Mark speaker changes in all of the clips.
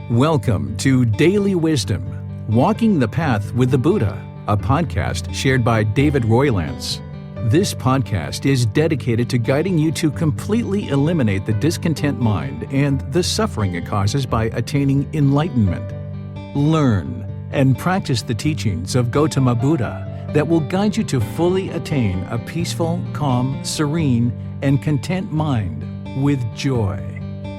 Speaker 1: Welcome to Daily Wisdom, Walking the Path with the Buddha, a podcast shared by David Roylance. This podcast is dedicated to guiding you to completely eliminate the discontent mind and the suffering it causes by attaining enlightenment. Learn and practice the teachings of Gotama Buddha that will guide you to fully attain a peaceful, calm, serene, and content mind with joy.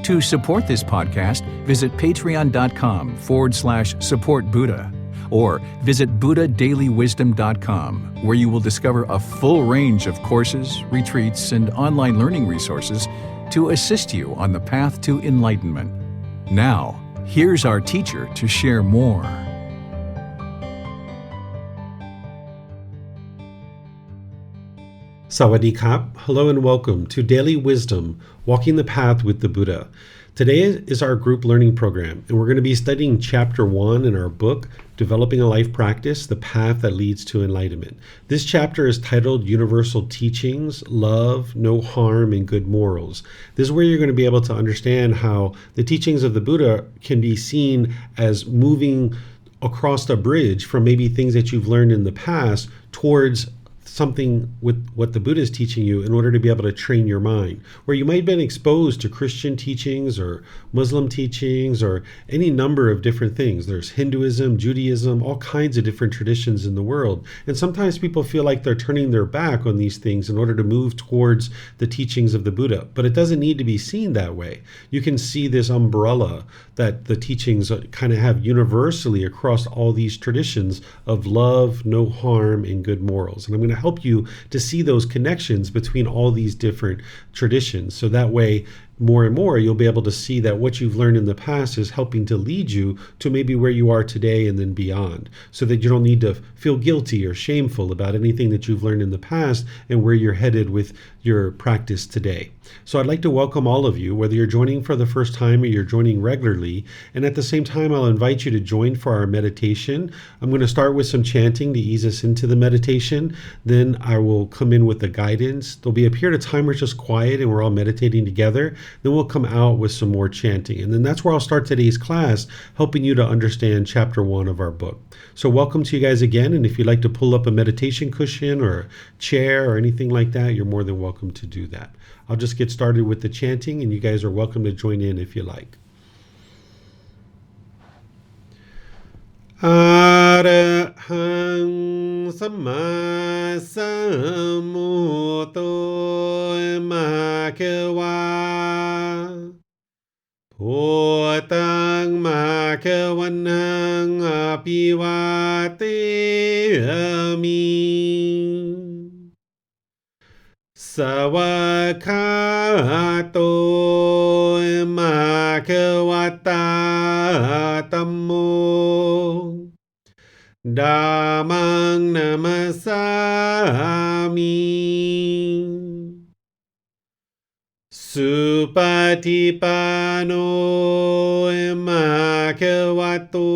Speaker 1: To support this podcast, visit patreon.com/support Buddha or visit buddhadailywisdom.com, where you will discover a full range of courses, retreats, and online learning resources to assist you on the path to enlightenment. Now, here's our teacher to share more.
Speaker 2: Sawadee Kap. Hello and welcome to Daily Wisdom, Walking the Path with the Buddha. Today is our group learning program, and we're going to be studying Chapter 1 in our book, Developing a Life Practice, The Path That Leads to Enlightenment. This chapter is titled Universal Teachings, Love, No Harm, and Good Morals. This is where you're going to be able to understand how the teachings of the Buddha can be seen as moving across a bridge from maybe things that you've learned in the past towards something with what the Buddha is teaching you in order to be able to train your mind. Where you might have been exposed to Christian teachings or Muslim teachings or any number of different things. There's Hinduism, Judaism, all kinds of different traditions in the world. And sometimes people feel like they're turning their back on these things in order to move towards the teachings of the Buddha. But it doesn't need to be seen that way. You can see this umbrella that the teachings kind of have universally across all these traditions of love, no harm, and good morals. And I'm going to help you to see those connections between all these different traditions. So that way, more and more, you'll be able to see that what you've learned in the past is helping to lead you to maybe where you are today and then beyond, so that you don't need to feel guilty or shameful about anything that you've learned in the past and where you're headed with your practice today. So I'd like to welcome all of you, whether you're joining for the first time or you're joining regularly. And at the same time, I'll invite you to join for our meditation. I'm going to start with some chanting to ease us into the meditation. Then I will come in with the guidance. There'll be a period of time where it's just quiet and we're all meditating together. Then we'll come out with some more chanting. And then that's where I'll start today's class, helping you to understand Chapter 1 of our book. So welcome to you guys again. And if you'd like to pull up a meditation cushion or a chair or anything like that, you're more than welcome to do that. I'll just get started with the chanting, and you guys are welcome to join in if you like. Arahang Samma Sambuddho Bhagava Bhutang Bhagavanang Abhivateyami Sawakato Bhagavata Tammo Dhammang Namasami Supatipano Bhagavato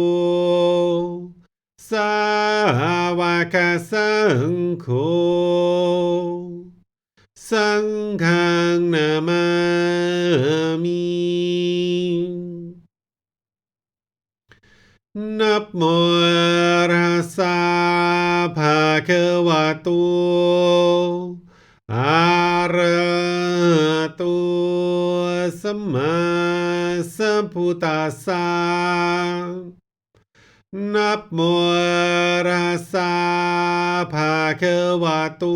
Speaker 2: Sāvaka Saṅkho Sanghang Namami Namo Rasa Bhagavato Arahato Samma Sambuddhassa Namo Rasa Bhagavato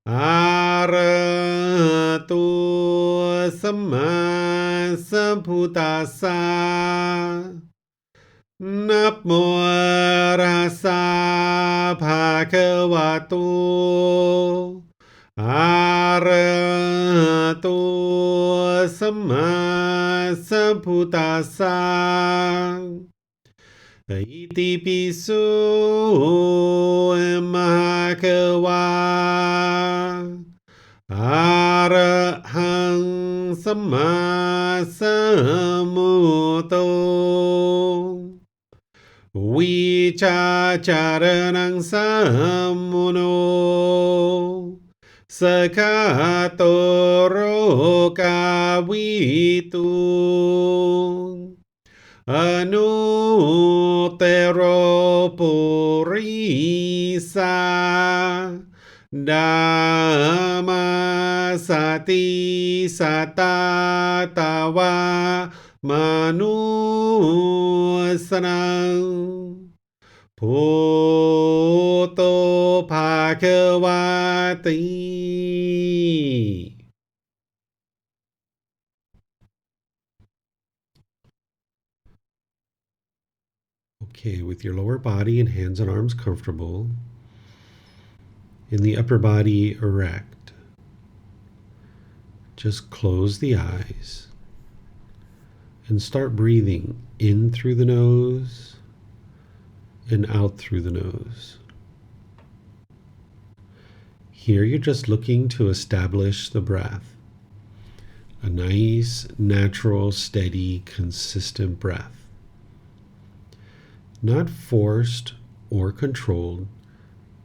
Speaker 2: Arahato Samma Sambuddhassa Namo Rasa Bhagavato Arahato Samma Sambuddhassa Iti pisu Bhagava Arahang Samma Sambuddho Vicacaranang Sammuno Sakatoro Kavitu Anuttaro purisa dhamma sati satatava manusana Poto Bhagavati. Okay, with your lower body and hands and arms comfortable, and the upper body erect, just close the eyes and start breathing in through the nose and out through the nose. Here you're just looking to establish the breath, a nice, natural, steady, consistent breath. Not forced or controlled,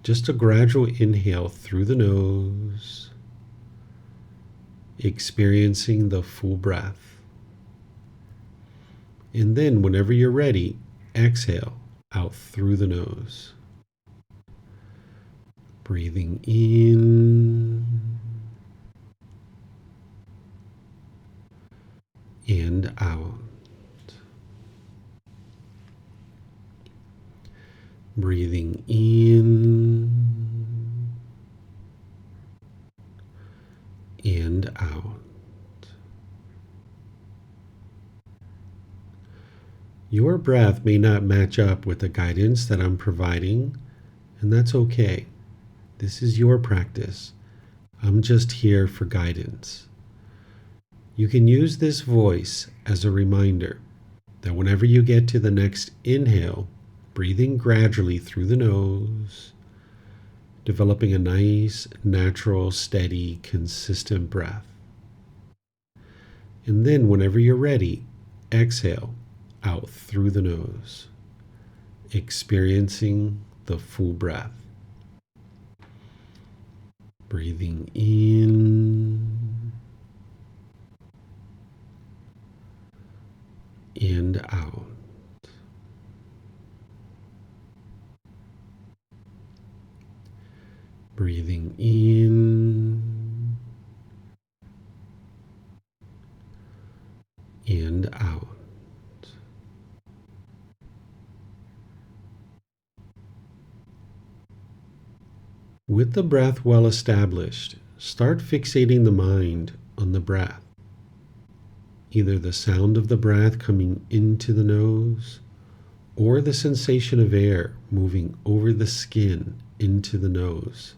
Speaker 2: just a gradual inhale through the nose, experiencing the full breath. And then, whenever you're ready, exhale out through the nose. Breathing in and out. Breathing in and out. Your breath may not match up with the guidance that I'm providing, and that's okay. This is your practice. I'm just here for guidance. You can use this voice as a reminder that whenever you get to the next inhale, breathing gradually through the nose, developing a nice, natural, steady, consistent breath. And then whenever you're ready, exhale out through the nose, experiencing the full breath. Breathing in and out. Breathing in and out. With the breath well established, start fixating the mind on the breath. Either the sound of the breath coming into the nose or the sensation of air moving over the skin into the nose.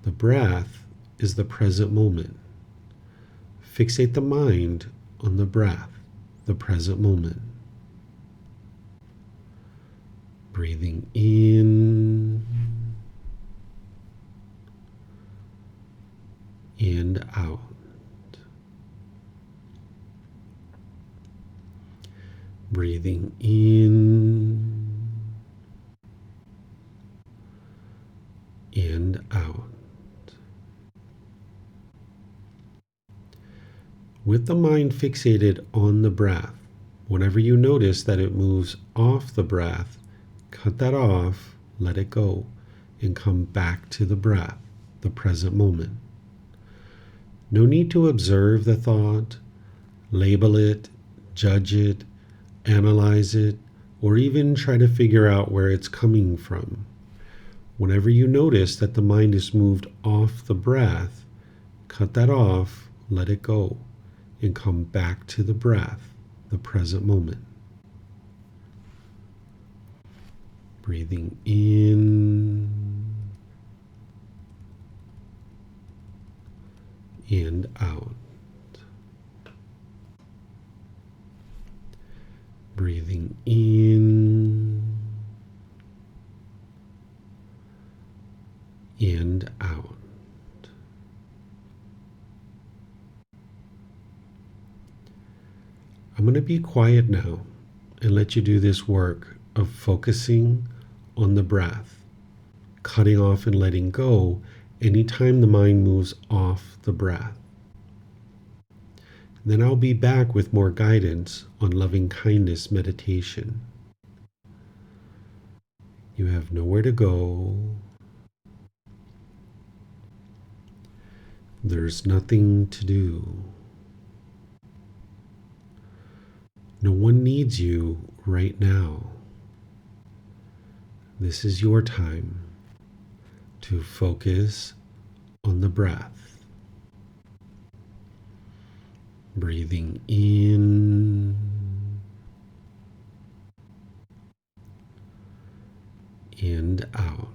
Speaker 2: The breath is the present moment. Fixate the mind on the breath, the present moment. Breathing in and out. Breathing in and out. With the mind fixated on the breath, whenever you notice that it moves off the breath, cut that off, let it go, and come back to the breath, the present moment. No need to observe the thought, label it, judge it, analyze it, or even try to figure out where it's coming from. Whenever you notice that the mind is moved off the breath, cut that off, let it go, and come back to the breath, the present moment. Breathing in and out. Breathing in and out. I'm going to be quiet now and let you do this work of focusing on the breath, cutting off and letting go anytime the mind moves off the breath. Then I'll be back with more guidance on loving kindness meditation. You have nowhere to go. There's nothing to do. No one needs you right now. This is your time to focus on the breath. Breathing in and out.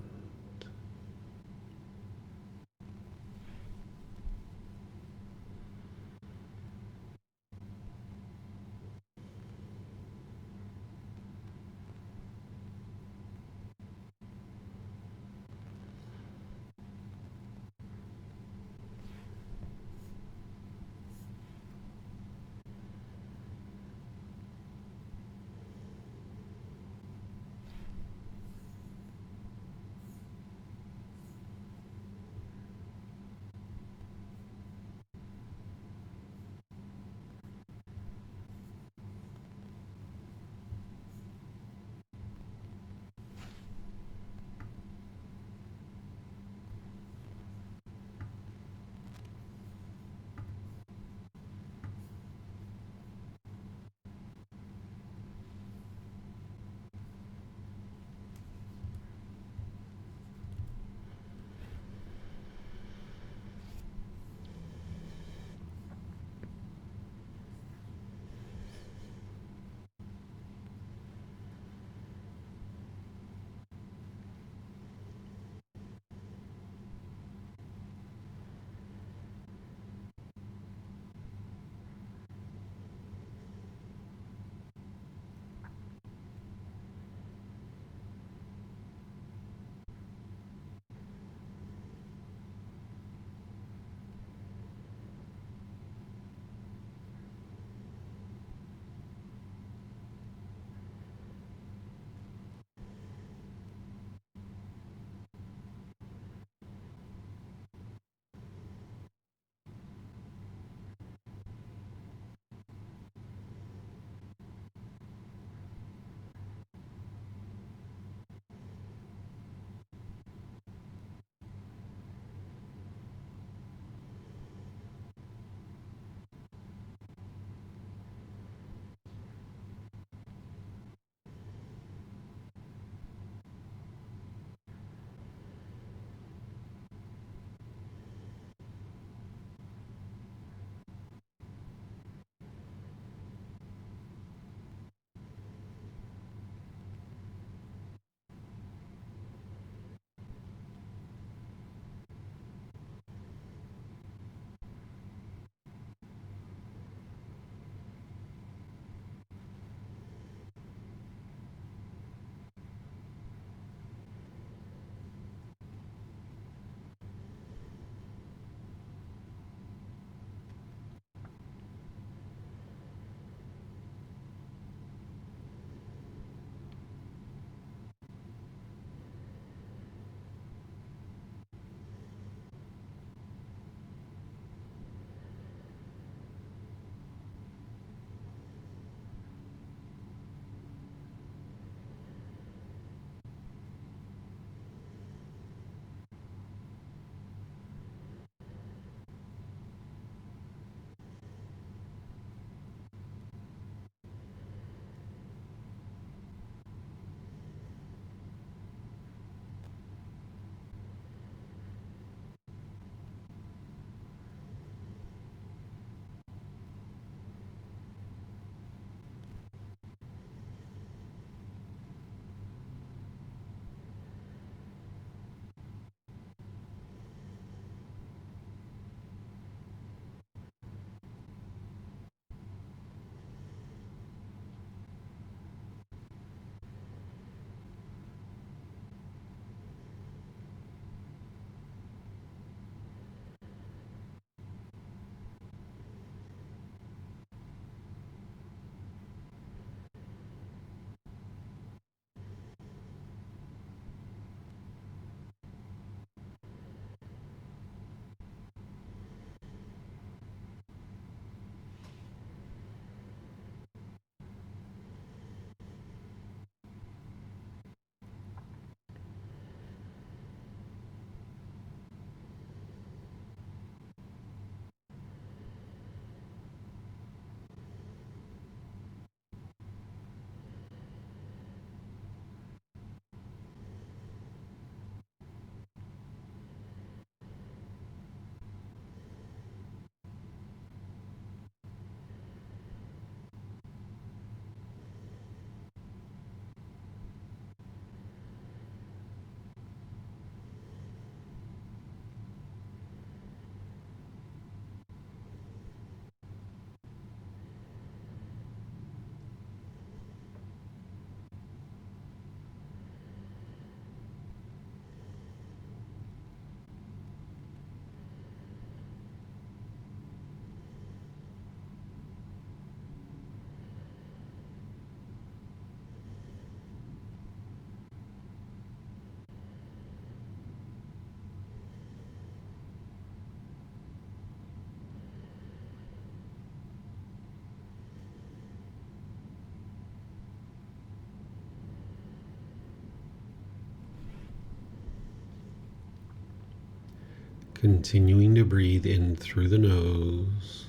Speaker 2: Continuing to breathe in through the nose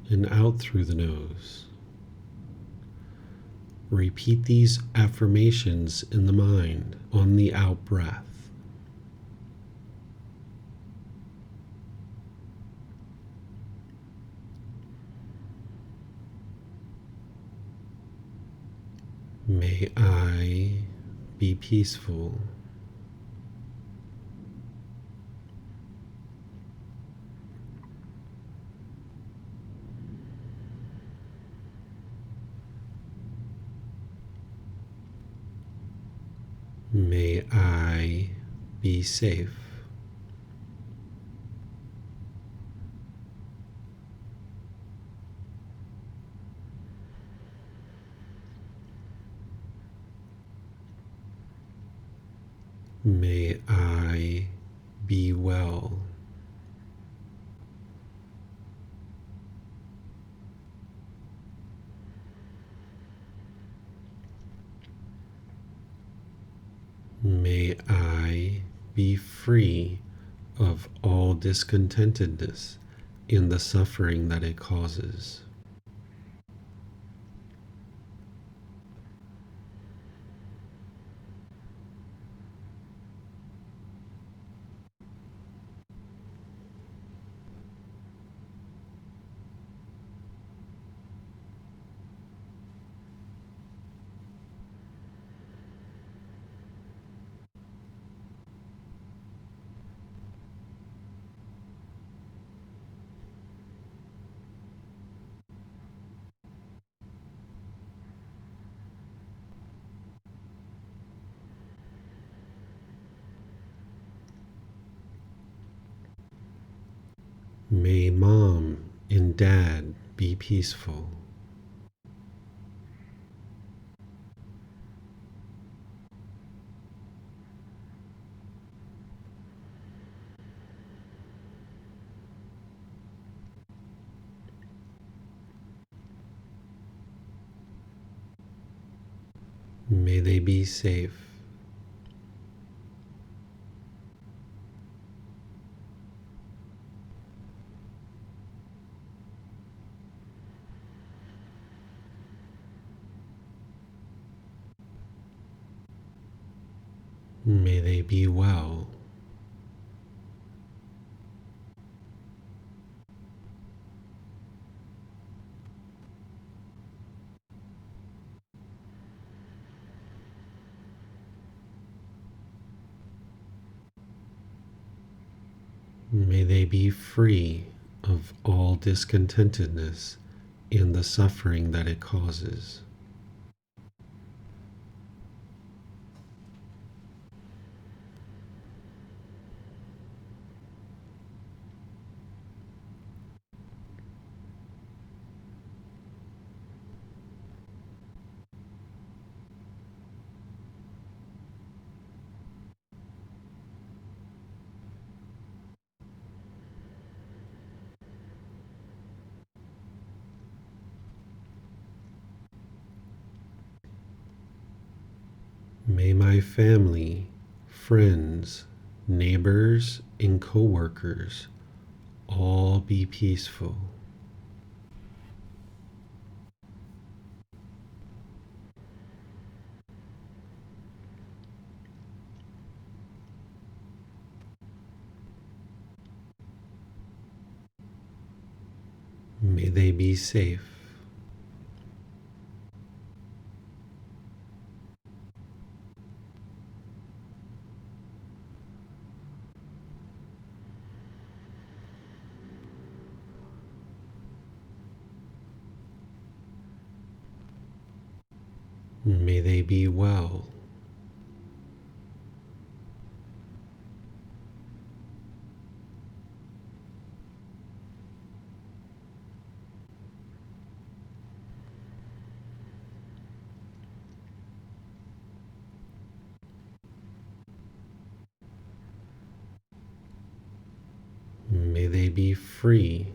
Speaker 2: and out through the nose. Repeat these affirmations in the mind on the out breath. May I be peaceful. May I be safe. May I be well. May I be free of all discontentedness in the suffering that it causes. May mom and dad be peaceful. May they be safe. May they be well. May they be free of all discontentedness in the suffering that it causes. May my family, friends, neighbors, and co-workers all be peaceful. May they be safe. May they be well. May they be free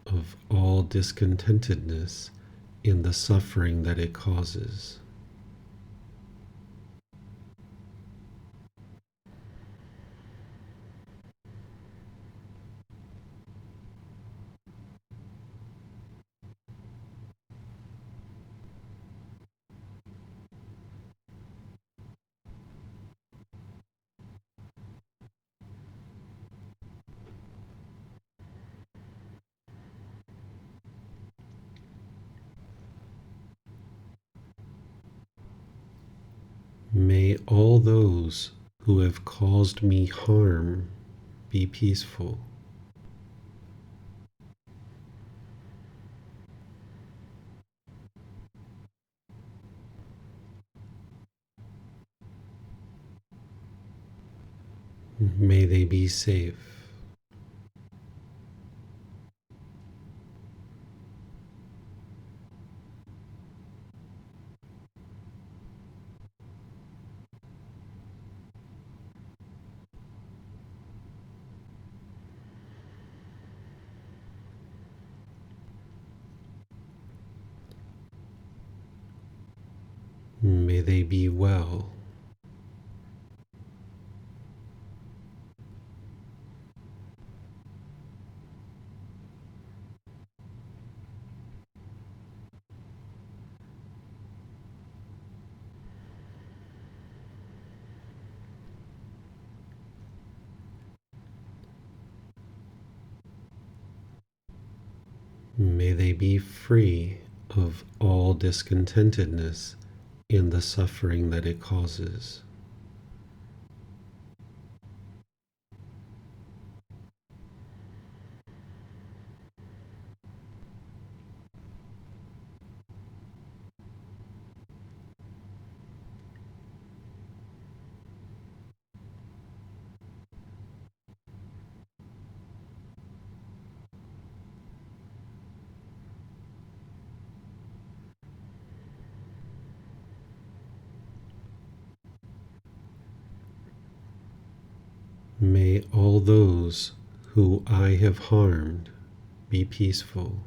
Speaker 2: of all discontentedness in the suffering that it causes. May all those who have caused me harm be peaceful. May they be safe. May they be well. May they be free of all discontentedness in the suffering that it causes. May all those who I have harmed be peaceful.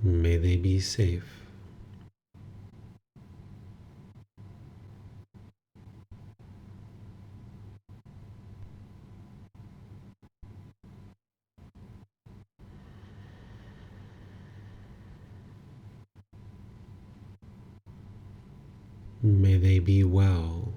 Speaker 2: May they be safe. May they be well.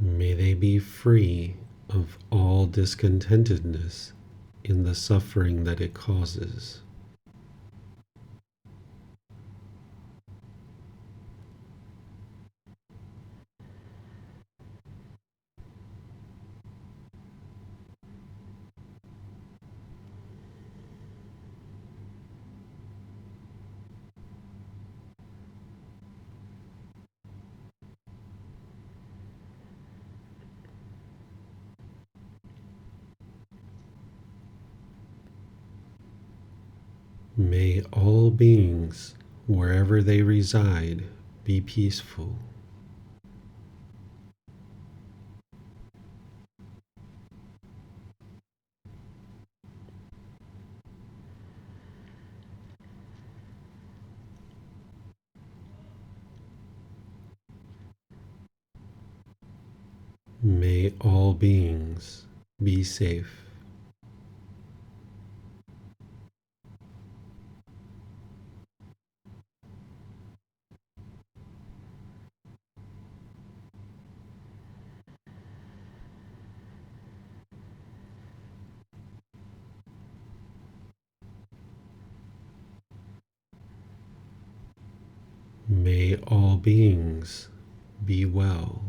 Speaker 2: May they be free of all discontentedness in the suffering that it causes. May all beings, wherever they reside, be peaceful. May all beings be safe. May all beings be well.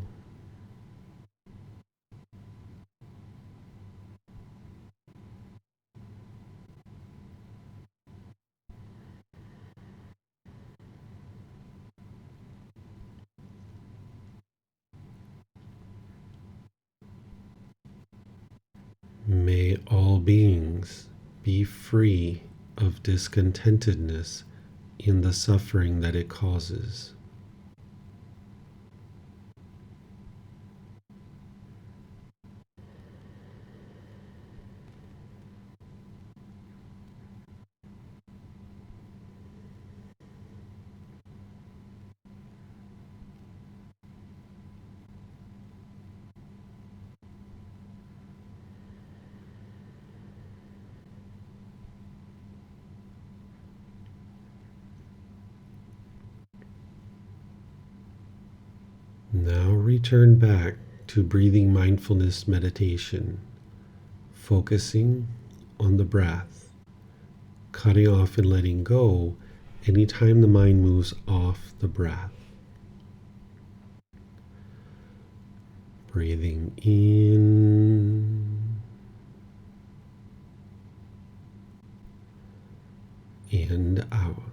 Speaker 2: May all beings be free of discontentedness in the suffering that it causes. Now return back to breathing mindfulness meditation, focusing on the breath, cutting off and letting go anytime the mind moves off the breath. Breathing in and out.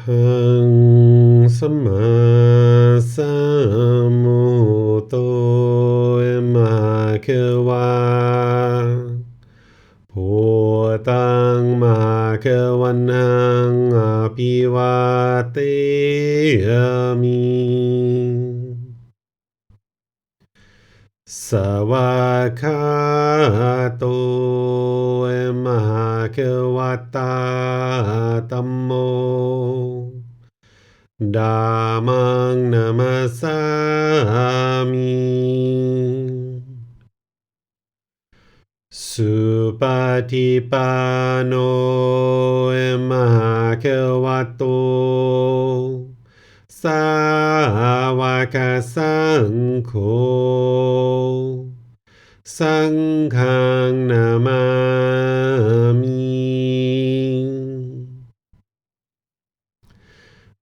Speaker 2: Arahang Sama Sambuddho Bhagava Bhutang Bhagavanang Abhivateyami Savakato Bhagavata Dhammo Dhammang Namasami Supatipano Bhagavato Sāvaka Saṅkho Saṅghang Namami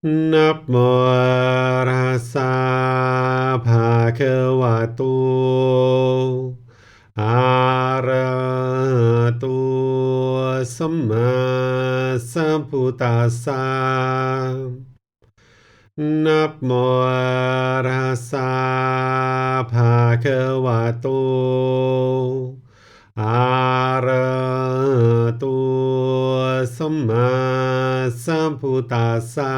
Speaker 2: Namo Tassa Bhagavato Arahato Samma Sambuddhassa Namo Tassa Bhagavato Arahato Samma Sambuddhassa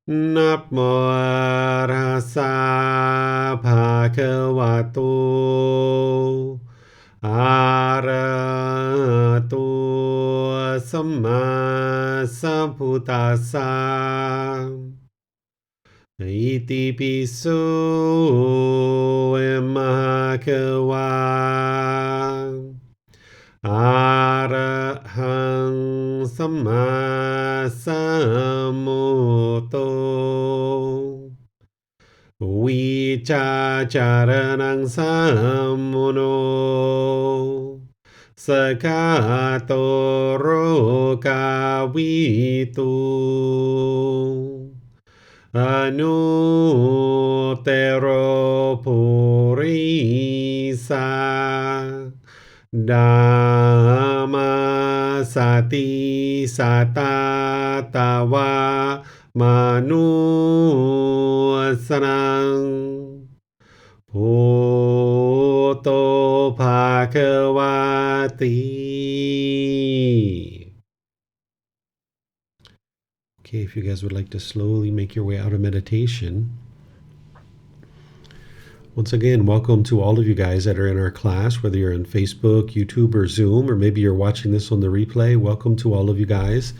Speaker 2: Namo Tassa Bhagavato Arahato Samma Sambuddhassa อิติปิโสมหะคะวาอะระหังสัมมาสัมพุทโธวิชาจารณังสัมมุโนสกาโตโรกาวิตุอนุเตโรปุริสาดามาสติสัตตาตาวามนุสนังพุทโธภาควาติ Okay, if you guys would like to slowly make your way out of meditation. Once again, welcome to all of you guys that are in our class, whether you're on Facebook, YouTube, or Zoom, or maybe you're watching this on the replay. Welcome to all of you guys.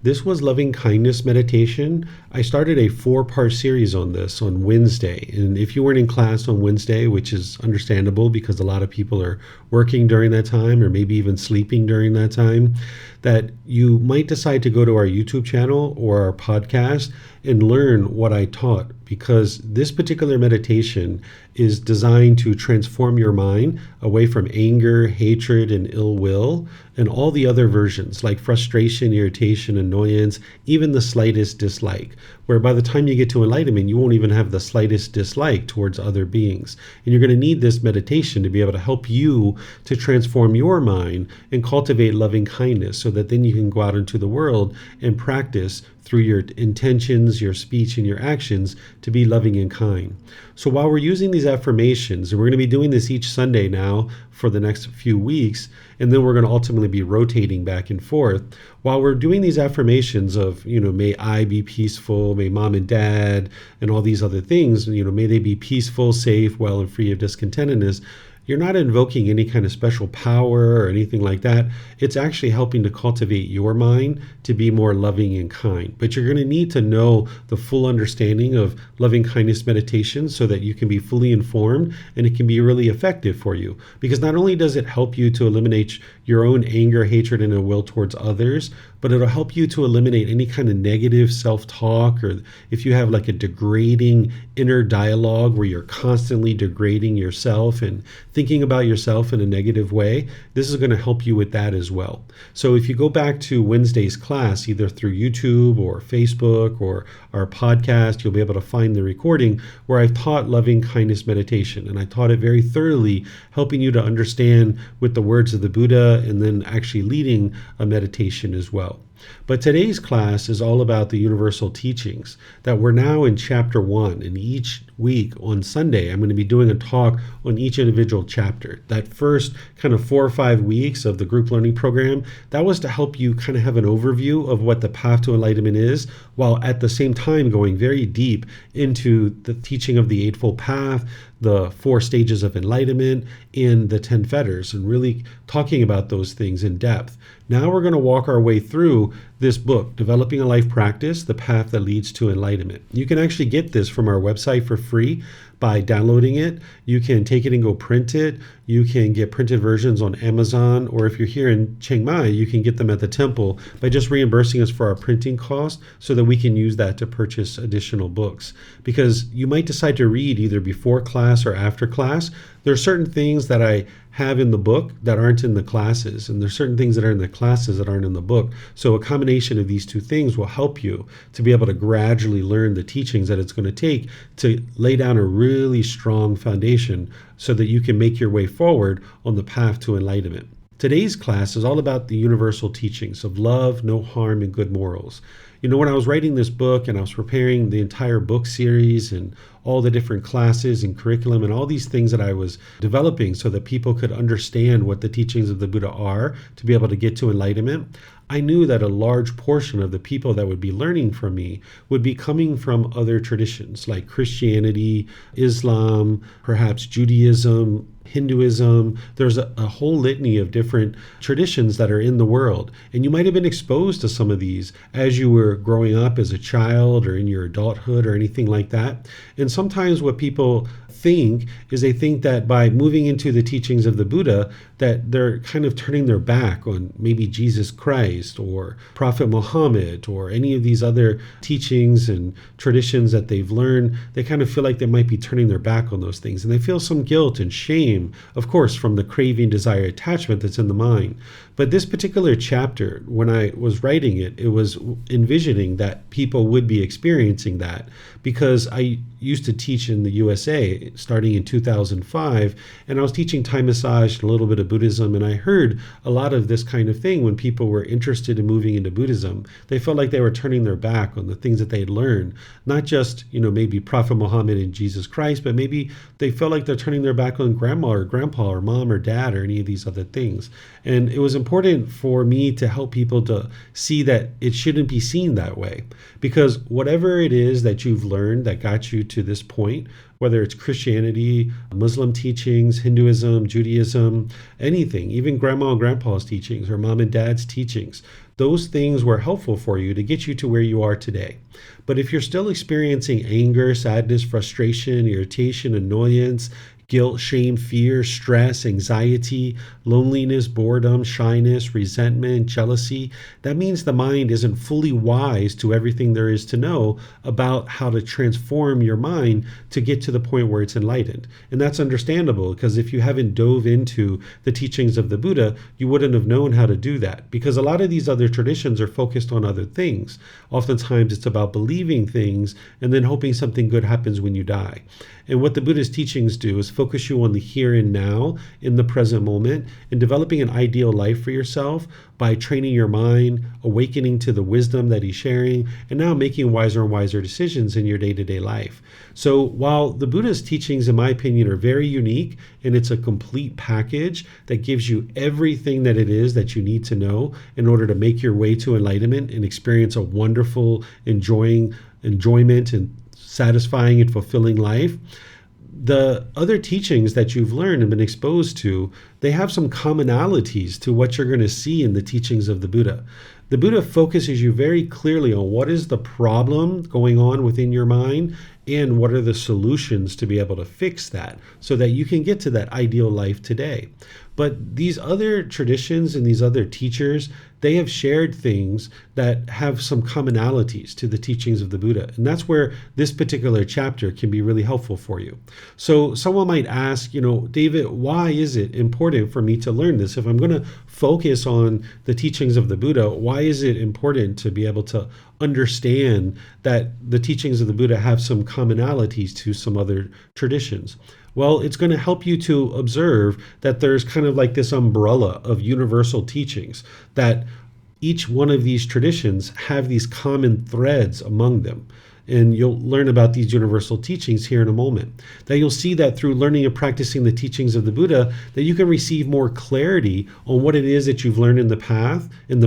Speaker 2: This was loving kindness meditation. I started a 4-part series on this on Wednesday. And if you weren't in class on Wednesday, which is understandable because a lot of people are working during that time or maybe even sleeping during that time, that you might decide to go to our YouTube channel or our podcast and learn what I taught, because this particular meditation is designed to transform your mind away from anger, hatred, and ill will, and all the other versions like frustration, irritation, annoyance, even the slightest dislike, where by the time you get to enlightenment, you won't even have the slightest dislike towards other beings. And you're going to need this meditation to be able to help you to transform your mind and cultivate loving kindness, so that then you can go out into the world and practice through your intentions, your speech, and your actions to be loving and kind. So while we're using these affirmations, and we're going to be doing this each Sunday now for the next few weeks, and then we're going to ultimately be rotating back and forth. While we're doing these affirmations of, may I be peaceful, may mom and dad, and all these other things, may they be peaceful, safe, well, and free of discontentedness, you're not invoking any kind of special power or anything like that. It's actually helping to cultivate your mind to be more loving and kind. But you're going to need to know the full understanding of loving kindness meditation so that you can be fully informed and it can be really effective for you. Because not only does it help you to eliminate your own anger, hatred, and ill will towards others, but it'll help you to eliminate any kind of negative self-talk, or if you have like a degrading inner dialogue where you're constantly degrading yourself and thinking about yourself in a negative way, this is going to help you with that as well. So if you go back to Wednesday's class, either through YouTube or Facebook or our podcast, you'll be able to find the recording where I've taught loving kindness meditation. And I taught it very thoroughly, helping you to understand with the words of the Buddha and then actually leading a meditation as well. But today's class is all about the universal teachings, that we're now in chapter 1, and each week on Sunday I'm going to be doing a talk on each individual chapter. That first kind of 4 or 5 weeks of the group learning program, that was to help you kind of have an overview of what the path to enlightenment is, while at the same time going very deep into the teaching of the Eightfold Path, the 4 stages of enlightenment, and the 10 fetters, and really talking about those things in depth. Now we're going to walk our way through this book, Developing a Life Practice, The Path That Leads to Enlightenment. You can actually get this from our website for free by downloading it. You can take it and go print it. You can get printed versions on Amazon, or if you're here in Chiang Mai, you can get them at the temple by just reimbursing us for our printing cost so that we can use that to purchase additional books. Because you might decide to read either before class or after class. There are certain things that I have in the book that aren't in the classes, and there's certain things that are in the classes that aren't in the book. So a combination of these two things will help you to be able to gradually learn the teachings that it's going to take to lay down a really strong foundation so that you can make your way forward on the path to enlightenment. Today's class is all about the universal teachings of love, no harm, and good morals. When I was writing this book and I was preparing the entire book series and all the different classes and curriculum and all these things that I was developing so that people could understand what the teachings of the Buddha are to be able to get to enlightenment, I knew that a large portion of the people that would be learning from me would be coming from other traditions like Christianity, Islam, perhaps Judaism, Hinduism. There's a whole litany of different traditions that are in the world. And you might have been exposed to some of these as you were growing up as a child or in your adulthood or anything like that. And sometimes what people think is they think that by moving into the teachings of the Buddha, that they're kind of turning their back on maybe Jesus Christ or Prophet Muhammad or any of these other teachings and traditions that they've learned. They kind of feel like they might be turning their back on those things. And they feel some guilt and shame, of course, from the craving, desire, attachment that's in the mind. But this particular chapter, when I was writing it, it was envisioning that people would be experiencing that, because I used to teach in the USA starting in 2005, and I was teaching Thai massage and a little bit of Buddhism, and I heard a lot of this kind of thing when people were interested in moving into Buddhism. They felt like they were turning their back on the things that they had learned, not just, maybe Prophet Muhammad and Jesus Christ, but maybe they felt like they're turning their back on grandma or grandpa or mom or dad or any of these other things. And it was important for me to help people to see that it shouldn't be seen that way, because whatever it is that you've learned that got you to this point, whether it's Christianity, Muslim teachings, Hinduism, Judaism, anything, even grandma and grandpa's teachings or mom and dad's teachings, those things were helpful for you to get you to where you are today. But if you're still experiencing anger, sadness, frustration, irritation, annoyance, guilt, shame, fear, stress, anxiety, loneliness, boredom, shyness, resentment, jealousy, that means the mind isn't fully wise to everything there is to know about how to transform your mind to get to the point where it's enlightened. And that's understandable, because if you haven't dove into the teachings of the Buddha, you wouldn't have known how to do that, because a lot of these other traditions are focused on other things. Oftentimes it's about believing things and then hoping something good happens when you die. And what the Buddha's teachings do is focus you on the here and now, in the present moment, and developing an ideal life for yourself by training your mind, awakening to the wisdom that he's sharing, and now making wiser and wiser decisions in your day-to-day life. So while the Buddha's teachings, in my opinion, are very unique, and it's a complete package that gives you everything that it is that you need to know in order to make your way to enlightenment and experience a wonderful enjoyment and satisfying and fulfilling life, the other teachings that you've learned and been exposed to, they have some commonalities to what you're going to see in the teachings of the Buddha. The Buddha focuses you very clearly on what is the problem going on within your mind and what are the solutions to be able to fix that so that you can get to that ideal life today. But these other traditions and these other teachers, they have shared things that have some commonalities to the teachings of the Buddha. And that's where this particular chapter can be really helpful for you. So someone might ask, David, why is it important for me to learn this? If I'm going to focus on the teachings of the Buddha, why is it important to be able to understand that the teachings of the Buddha have some commonalities to some other traditions? Well, it's going to help you to observe that there's kind of like this umbrella of universal teachings, that each one of these traditions have these common threads among them. And you'll learn about these universal teachings here in a moment. That you'll see that through learning and practicing the teachings of the Buddha, that you can receive more clarity on what it is that you've learned in the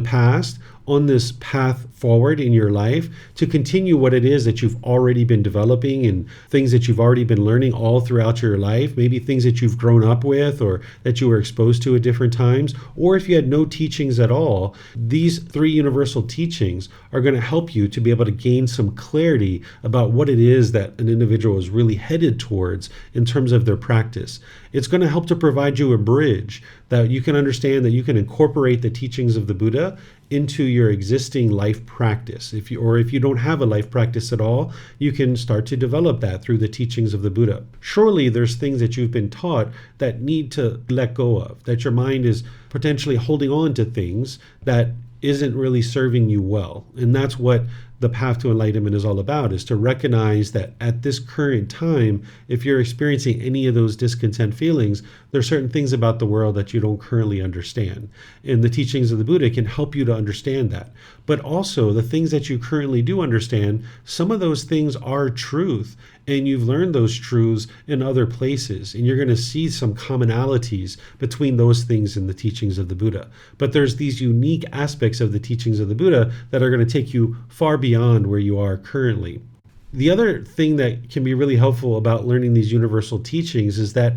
Speaker 2: past, on this path forward in your life, to continue what it is that you've already been developing and things that you've already been learning all throughout your life, maybe things that you've grown up with or that you were exposed to at different times, or if you had no teachings at all. These three universal teachings are going to help you to be able to gain some clarity about what it is that an individual is really headed towards in terms of their practice. It's going to help to provide you a bridge that you can understand that you can incorporate the teachings of the Buddha into your existing life practice. If you don't have a life practice at all, you can start to develop that through the teachings of the Buddha. Surely there's things that you've been taught that need to let go of, that your mind is potentially holding on to things that isn't really serving you well. And that's what the path to enlightenment is all about, is to recognize that at this current time, if you're experiencing any of those discontent feelings, there are certain things about the world that you don't currently understand. And the teachings of the Buddha can help you to understand that. But also the things that you currently do understand, some of those things are truth. And you've learned those truths in other places, and you're going to see some commonalities between those things in the teachings of the Buddha. But there's these unique aspects of the teachings of the Buddha that are going to take you far beyond where you are currently. The other thing that can be really helpful about learning these universal teachings is that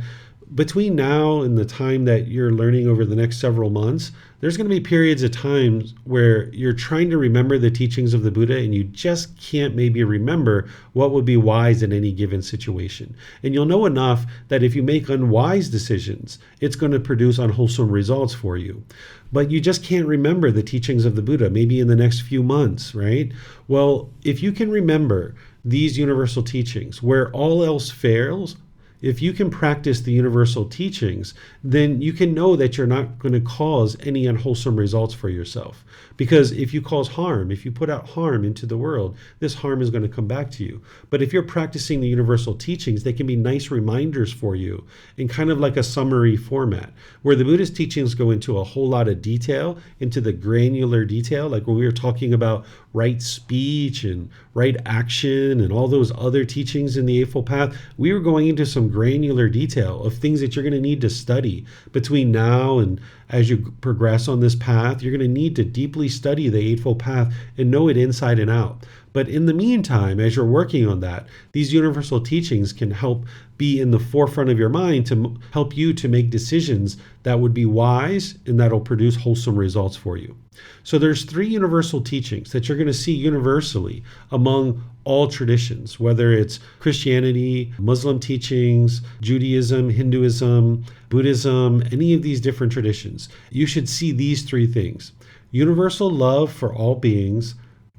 Speaker 2: between now and the time that you're learning over the next several months, there's going to be periods of times where you're trying to remember the teachings of the Buddha and you just can't maybe remember what would be wise in any given situation. And you'll know enough that if you make unwise decisions, it's going to produce unwholesome results for you. But you just can't remember the teachings of the Buddha, maybe in the next few months, right? Well, if you can remember these universal teachings where all else fails, if you can practice the universal teachings, then you can know that you're not going to cause any unwholesome results for yourself. Because if you cause harm, if you put out harm into the world, this harm is going to come back to you. But if you're practicing the universal teachings, they can be nice reminders for you in kind of like a summary format, where the Buddhist teachings go into a whole lot of detail, into the granular detail, like when we were talking about right speech and right action and all those other teachings in the Eightfold Path. We were going into some granular detail of things that you're going to need to study between now and as you progress on this path. You're going to need to deeply study the Eightfold Path and know it inside and out. But in the meantime, as you're working on that, these universal teachings can help be in the forefront of your mind to help you to make decisions that would be wise and that'll produce wholesome results for you. So there's 3 universal teachings that you're going to see universally among all traditions, whether it's Christianity, Muslim teachings, Judaism, Hinduism, Buddhism, any of these different traditions. You should see these 3 things: universal love for all beings,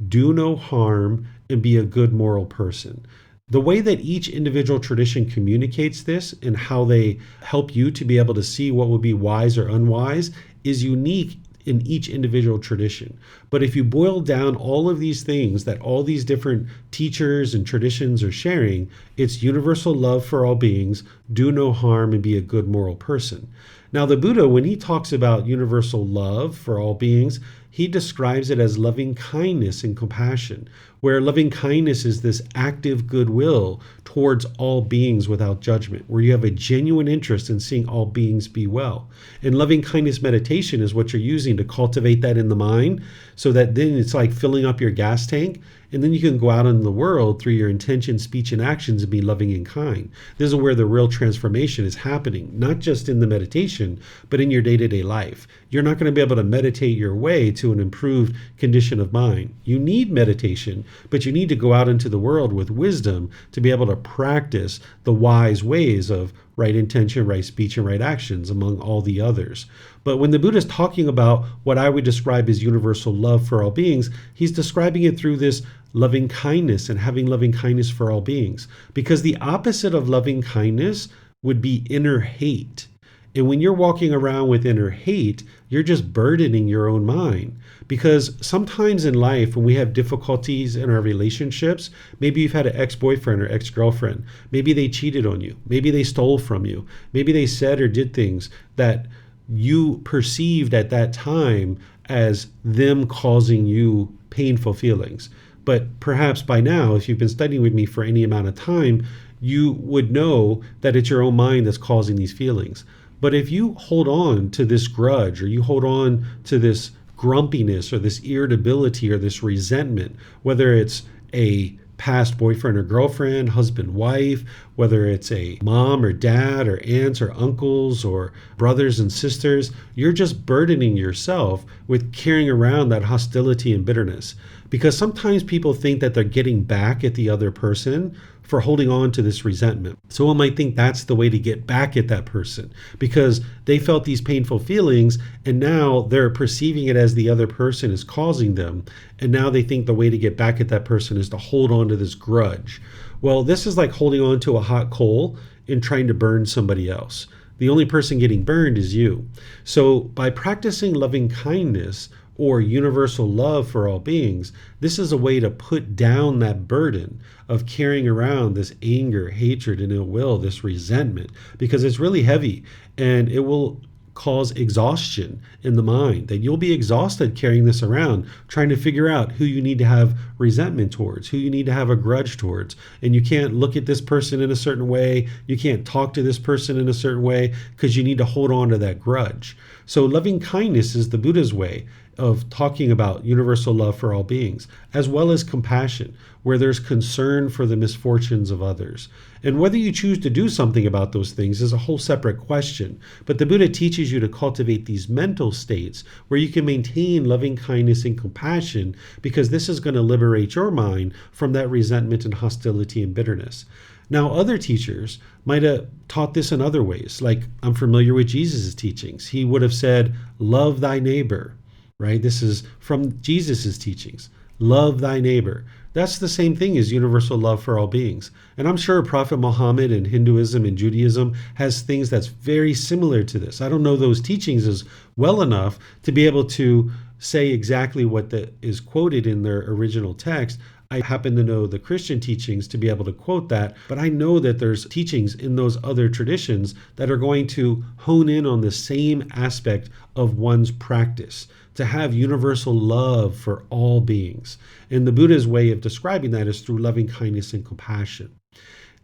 Speaker 2: do no harm, and be a good moral person. The way that each individual tradition communicates this and how they help you to be able to see what would be wise or unwise is unique in each individual tradition. But if you boil down all of these things that all these different teachers and traditions are sharing, it's universal love for all beings, do no harm, and be a good moral person. Now, the Buddha, when he talks about universal love for all beings, he describes it as loving kindness and compassion, where loving kindness is this active goodwill towards all beings without judgment, where you have a genuine interest in seeing all beings be well. And loving kindness meditation is what you're using to cultivate that in the mind, so that then it's like filling up your gas tank, and then you can go out in the world through your intention, speech, and actions and be loving and kind. This is where the real transformation is happening, not just in the meditation, but in your day-to-day life. You're not going to be able to meditate your way to an improved condition of mind. You need meditation, but you need to go out into the world with wisdom to be able to practice the wise ways of right intention, right speech, and right actions among all the others. But when the Buddha is talking about what I would describe as universal love for all beings, he's describing it through this loving kindness and having loving kindness for all beings. Because the opposite of loving kindness would be inner hate. And when you're walking around with inner hate, you're just burdening your own mind. Because sometimes in life, when we have difficulties in our relationships, maybe you've had an ex-boyfriend or ex-girlfriend, maybe they cheated on you, maybe they stole from you, maybe they said or did things that you perceived at that time as them causing you painful feelings. But perhaps by now, if you've been studying with me for any amount of time, you would know that it's your own mind that's causing these feelings. But if you hold on to this grudge, or you hold on to this grumpiness or this irritability or this resentment, whether it's a past boyfriend or girlfriend, husband, wife, whether it's a mom or dad or aunts or uncles or brothers and sisters, you're just burdening yourself with carrying around that hostility and bitterness. Because sometimes people think that they're getting back at the other person for holding on to this resentment. Someone might think that's the way to get back at that person because they felt these painful feelings and now they're perceiving it as the other person is causing them. And now they think the way to get back at that person is to hold on to this grudge. Well, this is like holding on to a hot coal and trying to burn somebody else. The only person getting burned is you. So by practicing loving kindness or universal love for all beings, this is a way to put down that burden of carrying around this anger, hatred, and ill will, this resentment, because it's really heavy and it will cause exhaustion in the mind, that you'll be exhausted carrying this around, trying to figure out who you need to have resentment towards, who you need to have a grudge towards. And you can't look at this person in a certain way. You can't talk to this person in a certain way because you need to hold on to that grudge. So loving kindness is the Buddha's way of talking about universal love for all beings, as well as compassion, where there's concern for the misfortunes of others. And whether you choose to do something about those things is a whole separate question. But the Buddha teaches you to cultivate these mental states where you can maintain loving kindness and compassion, because this is going to liberate your mind from that resentment and hostility and bitterness. Now, other teachers might have taught this in other ways. Like, I'm familiar with Jesus' teachings. He would have said, love thy neighbor, right? This is from Jesus' teachings. Love thy neighbor. That's the same thing as universal love for all beings. And I'm sure Prophet Muhammad in Hinduism and Judaism has things that's very similar to this. I don't know those teachings as well enough to be able to say exactly what is quoted in their original text. I happen to know the Christian teachings to be able to quote that, but I know that there's teachings in those other traditions that are going to hone in on the same aspect of one's practice, to have universal love for all beings. And the Buddha's way of describing that is through loving kindness and compassion.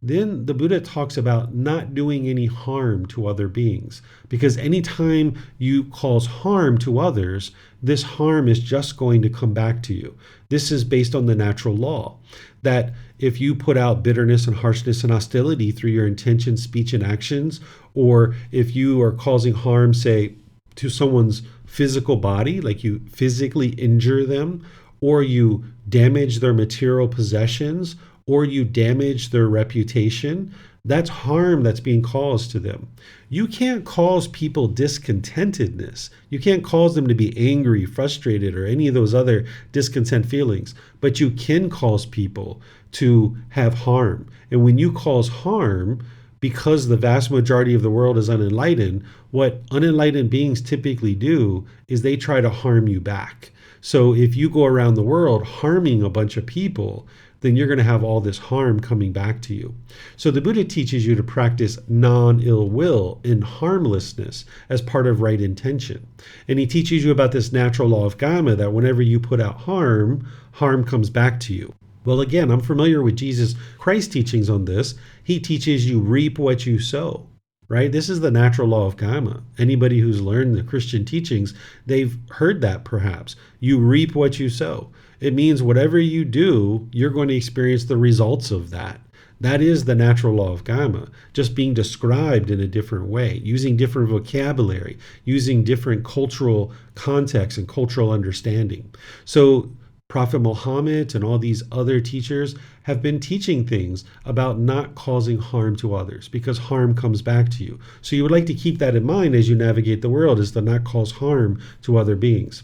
Speaker 2: Then the Buddha talks about not doing any harm to other beings, because anytime you cause harm to others, this harm is just going to come back to you. This is based on the natural law, that if you put out bitterness and harshness and hostility through your intention, speech, and actions, or if you are causing harm, say, to someone's physical body, like you physically injure them, or you damage their material possessions, or you damage their reputation, that's harm that's being caused to them. You can't cause people discontentedness. You can't cause them to be angry, frustrated, or any of those other discontent feelings, but you can cause people to have harm. And when you cause harm, because the vast majority of the world is unenlightened, what unenlightened beings typically do is they try to harm you back. So if you go around the world harming a bunch of people, then you're going to have all this harm coming back to you. So the Buddha teaches you to practice non-ill will and harmlessness as part of right intention. And he teaches you about this natural law of Gotama, that whenever you put out harm, harm comes back to you. Well, again, I'm familiar with Jesus Christ's teachings on this. He teaches you reap what you sow, right? This is the natural law of Gotama. Anybody who's learned the Christian teachings, they've heard that perhaps. You reap what you sow. It means whatever you do, you're going to experience the results of that. That is the natural law of Gotama, just being described in a different way, using different vocabulary, using different cultural context and cultural understanding. So Prophet Muhammad and all these other teachers have been teaching things about not causing harm to others, because harm comes back to you. So you would like to keep that in mind as you navigate the world, is to not cause harm to other beings.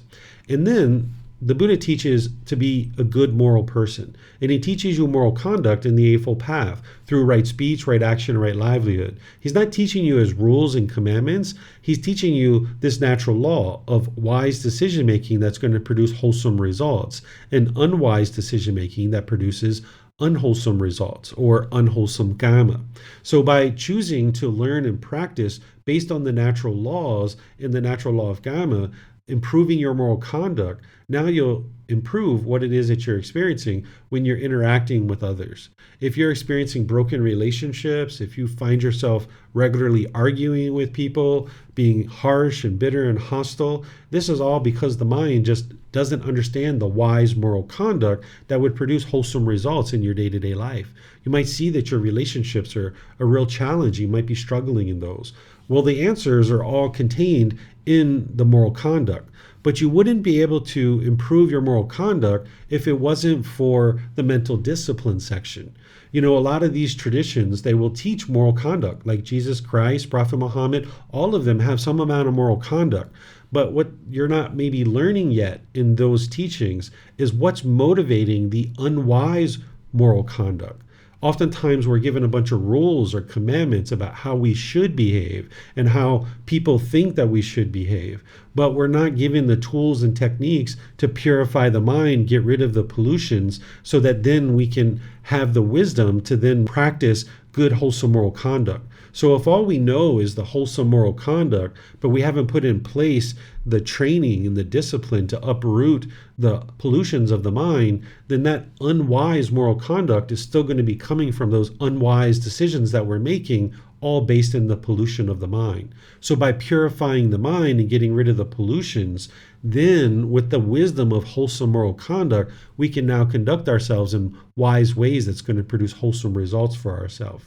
Speaker 2: And then the Buddha teaches to be a good moral person, and he teaches you moral conduct in the Eightfold Path through right speech, right action, right livelihood. He's not teaching you as rules and commandments. He's teaching you this natural law of wise decision making that's going to produce wholesome results, and unwise decision making that produces unwholesome results or unwholesome karma. So by choosing to learn and practice based on the natural laws in the natural law of karma, improving your moral conduct, now you'll improve what it is that you're experiencing when you're interacting with others. If you're experiencing broken relationships, if you find yourself regularly arguing with people, being harsh and bitter and hostile, this is all because the mind just doesn't understand the wise moral conduct that would produce wholesome results in your day-to-day life. You might see that your relationships are a real challenge. You might be struggling in those. Well, the answers are all contained in the moral conduct. But you wouldn't be able to improve your moral conduct if it wasn't for the mental discipline section. You know, a lot of these traditions, they will teach moral conduct, like Jesus Christ, Prophet Muhammad, all of them have some amount of moral conduct. But what you're not maybe learning yet in those teachings is what's motivating the unwise moral conduct. Oftentimes we're given a bunch of rules or commandments about how we should behave and how people think that we should behave, but we're not given the tools and techniques to purify the mind, get rid of the pollutions, so that then we can have the wisdom to then practice good, wholesome moral conduct. So if all we know is the wholesome moral conduct, but we haven't put in place the training and the discipline to uproot the pollutions of the mind, then that unwise moral conduct is still going to be coming from those unwise decisions that we're making all based in the pollution of the mind. So by purifying the mind and getting rid of the pollutions, then with the wisdom of wholesome moral conduct, we can now conduct ourselves in wise ways that's going to produce wholesome results for ourselves.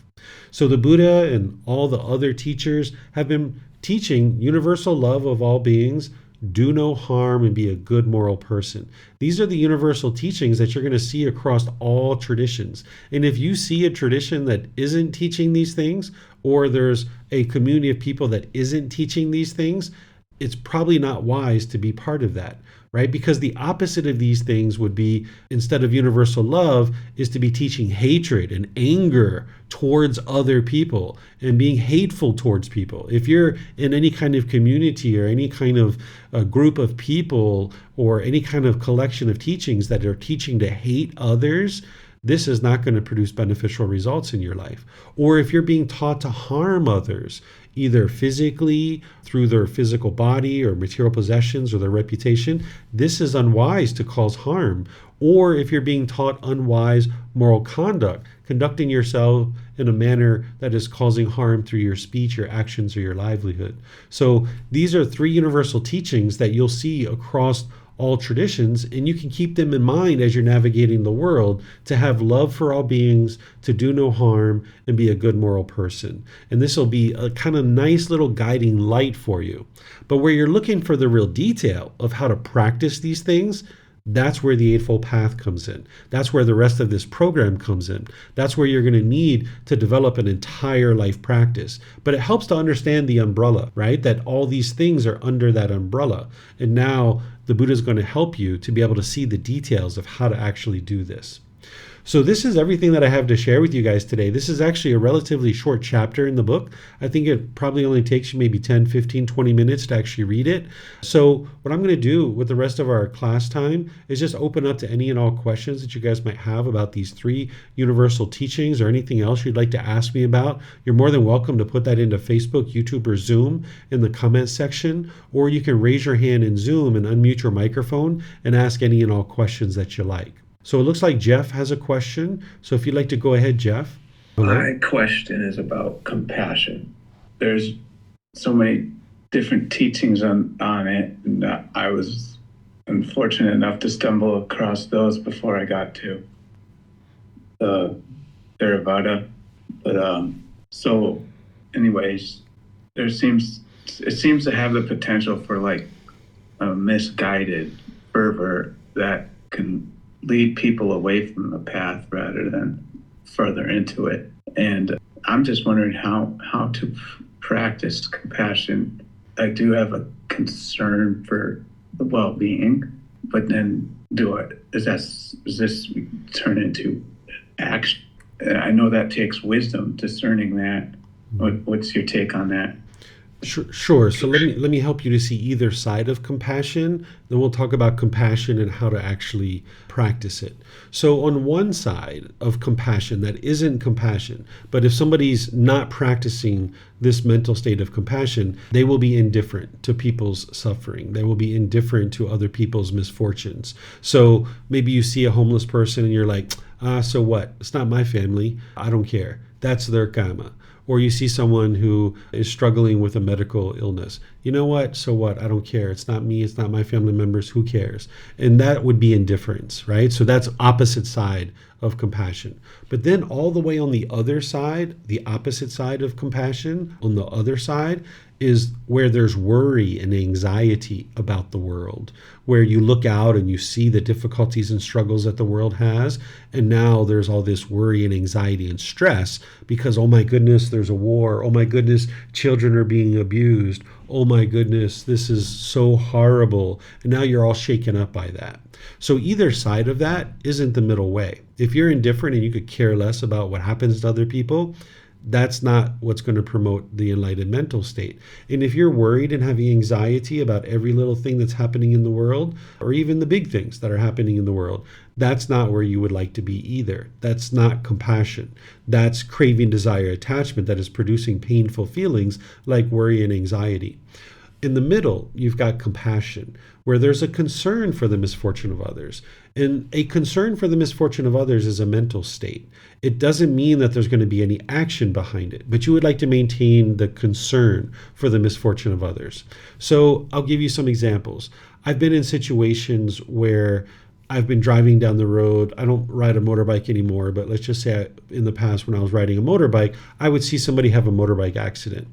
Speaker 2: So the Buddha and all the other teachers have been teaching universal love of all beings, do no harm, and be a good moral person. These are the universal teachings that you're going to see across all traditions. And if you see a tradition that isn't teaching these things, or there's a community of people that isn't teaching these things, it's probably not wise to be part of that, right? Because the opposite of these things would be, instead of universal love, is to be teaching hatred and anger towards other people and being hateful towards people. If you're in any kind of community or any kind of group of people or any kind of collection of teachings that are teaching to hate others, this is not going to produce beneficial results in your life. Or if you're being taught to harm others, either physically through their physical body or material possessions or their reputation, this is unwise to cause harm. Or if you're being taught unwise moral conduct, conducting yourself in a manner that is causing harm through your speech, your actions, or your livelihood. So these are three universal teachings that you'll see across all traditions, and you can keep them in mind as you're navigating the world, to have love for all beings, to do no harm, and be a good moral person. And this will be a kind of nice little guiding light for you. But where you're looking for the real detail of how to practice these things, that's where the Eightfold Path comes in. That's where the rest of this program comes in. That's where you're going to need to develop an entire life practice. But it helps to understand the umbrella, right? That all these things are under that umbrella. And now the Buddha is going to help you to be able to see the details of how to actually do this. So this is everything that I have to share with you guys today. This is actually a relatively short chapter in the book. I think it probably only takes you maybe 10, 15, 20 minutes to actually read it. So what I'm going to do with the rest of our class time is just open up to any and all questions that you guys might have about these three universal teachings or anything else you'd like to ask me about. You're more than welcome to put that into Facebook, YouTube, or Zoom in the comments section, or you can raise your hand in Zoom and unmute your microphone and ask any and all questions that you like. So it looks like Jeff has a question. So if you'd like to go ahead, Jeff.
Speaker 3: Hello? My question is about compassion. There's so many different teachings on it, and I was unfortunate enough to stumble across those before I got to the Theravada. But so anyways, it seems to have the potential for like a misguided fervor that can lead people away from the path rather than further into it. And I'm just wondering how to practice compassion. I do have a concern for the well-being, but then does this turn into action? I know that takes wisdom, discerning that. What's your take on that?
Speaker 2: Sure. So let me help you to see either side of compassion. Then we'll talk about compassion and how to actually practice it. So on one side of compassion that isn't compassion, but if somebody's not practicing this mental state of compassion, they will be indifferent to people's suffering. They will be indifferent to other people's misfortunes. So maybe you see a homeless person and you're like, so what? It's not my family. I don't care. That's their karma. Or you see someone who is struggling with a medical illness. You know what? So what? I don't care. It's not me. It's not my family members. Who cares? And that would be indifference, right? So that's opposite side of compassion. But then all the way on the other side, the opposite side of compassion, on the other side, is where there's worry and anxiety about the world, where you look out and you see the difficulties and struggles that the world has, and now there's all this worry and anxiety and stress because, oh my goodness, there's a war. Oh my goodness, children are being abused. Oh my goodness, this is so horrible. And now you're all shaken up by that. So either side of that isn't the middle way. If you're indifferent and you could care less about what happens to other people, that's not what's going to promote the enlightened mental state. And if you're worried and having anxiety about every little thing that's happening in the world, or even the big things that are happening in the world, that's not where you would like to be either. That's not compassion. That's craving, desire, attachment that is producing painful feelings like worry and anxiety. In the middle, you've got compassion, where there's a concern for the misfortune of others. And a concern for the misfortune of others is a mental state. It doesn't mean that there's going to be any action behind it, but you would like to maintain the concern for the misfortune of others. So I'll give you some examples. I've been in situations where I've been driving down the road. I don't ride a motorbike anymore, but let's just say in the past when I was riding a motorbike, I would see somebody have a motorbike accident.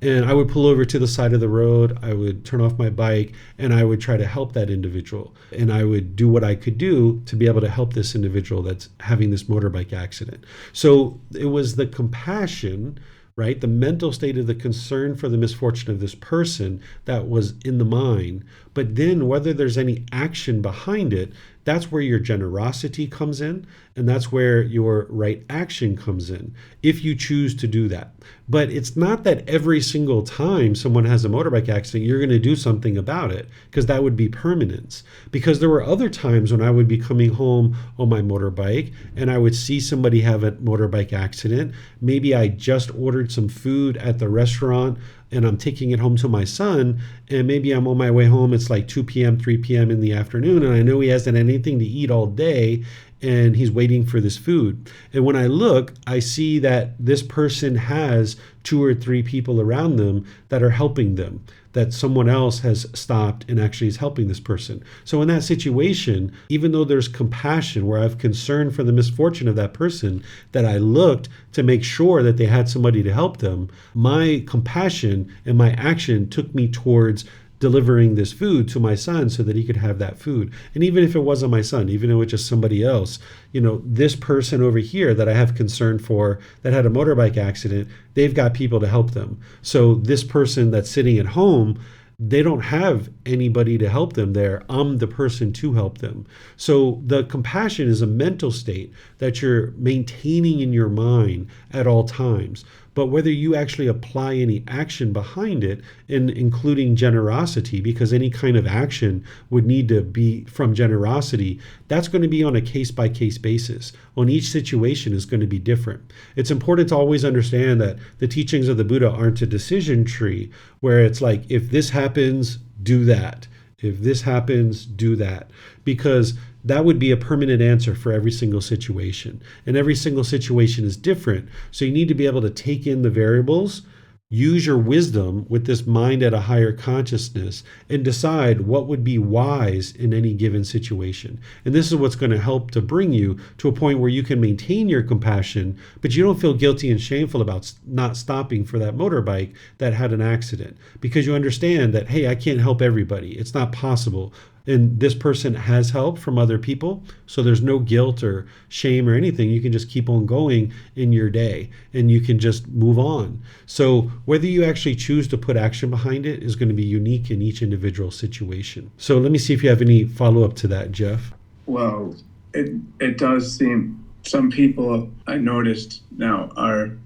Speaker 2: And I would pull over to the side of the road, I would turn off my bike, and I would try to help that individual. And I would do what I could do to be able to help this individual that's having this motorbike accident. So it was the compassion, right? The mental state of the concern for the misfortune of this person that was in the mind. But then whether there's any action behind it, that's where your generosity comes in, and that's where your right action comes in, if you choose to do that. But it's not that every single time someone has a motorbike accident, you're going to do something about it, because that would be permanence. Because there were other times when I would be coming home on my motorbike and I would see somebody have a motorbike accident. Maybe I just ordered some food at the restaurant and I'm taking it home to my son, and maybe I'm on my way home, it's like 2 p.m., 3 p.m. in the afternoon, and I know he hasn't had anything to eat all day, and he's waiting for this food. And when I look, I see that this person has 2 or 3 people around them that are helping them, that someone else has stopped and actually is helping this person. So in that situation, even though there's compassion, where I have concern for the misfortune of that person, that I looked to make sure that they had somebody to help them, my compassion and my action took me towards delivering this food to my son so that he could have that food. And even if it wasn't my son, even if it was just somebody else, this person over here that I have concern for that had a motorbike accident, they've got people to help them. So this person that's sitting at home, they don't have anybody to help them there. I'm the person to help them. So the compassion is a mental state that you're maintaining in your mind at all times. But whether you actually apply any action behind it, and including generosity, because any kind of action would need to be from generosity, that's going to be on a case-by-case basis. On each situation is going to be different. It's important to always understand that the teachings of the Buddha aren't a decision tree where it's like, if this happens, do that. If this happens, do that. Because that would be a permanent answer for every single situation. And every single situation is different. So you need to be able to take in the variables, use your wisdom with this mind at a higher consciousness, and decide what would be wise in any given situation. And this is what's going to help to bring you to a point where you can maintain your compassion, but you don't feel guilty and shameful about not stopping for that motorbike that had an accident, because you understand that, hey, I can't help everybody. It's not possible. And this person has help from other people, so there's no guilt or shame or anything. You can just keep on going in your day, and you can just move on. So whether you actually choose to put action behind it is going to be unique in each individual situation. So let me see if you have any follow-up to that, Jeff.
Speaker 3: Well, it does seem some people I noticed now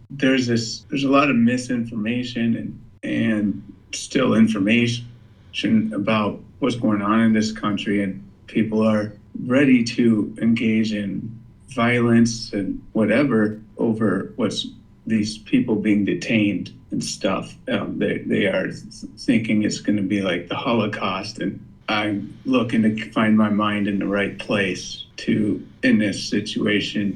Speaker 3: there's a lot of misinformation and still information about what's going on in this country, and people are ready to engage in violence and whatever over what's these people being detained and stuff. They are thinking it's going to be like the Holocaust, and I'm looking to find my mind in the right place in this situation,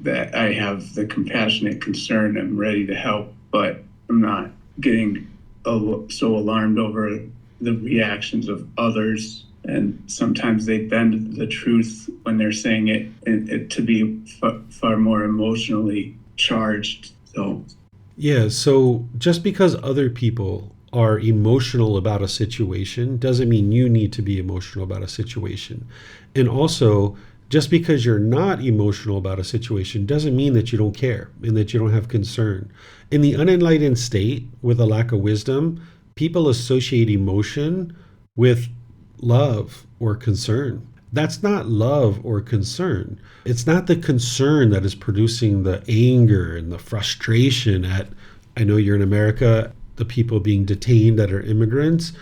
Speaker 3: that I have the compassionate concern. I'm ready to help, but I'm not getting so alarmed over the reactions of others. And sometimes they bend the truth when they're saying it to be far more emotionally charged.
Speaker 2: So just because other people are emotional about a situation doesn't mean you need to be emotional about a situation. And also, just because you're not emotional about a situation doesn't mean that you don't care and that you don't have concern. In the unenlightened state, with a lack of wisdom, people associate emotion with love or concern. That's not love or concern. It's not the concern that is producing the anger and the frustration at, I know you're in America, the people being detained that are immigrants.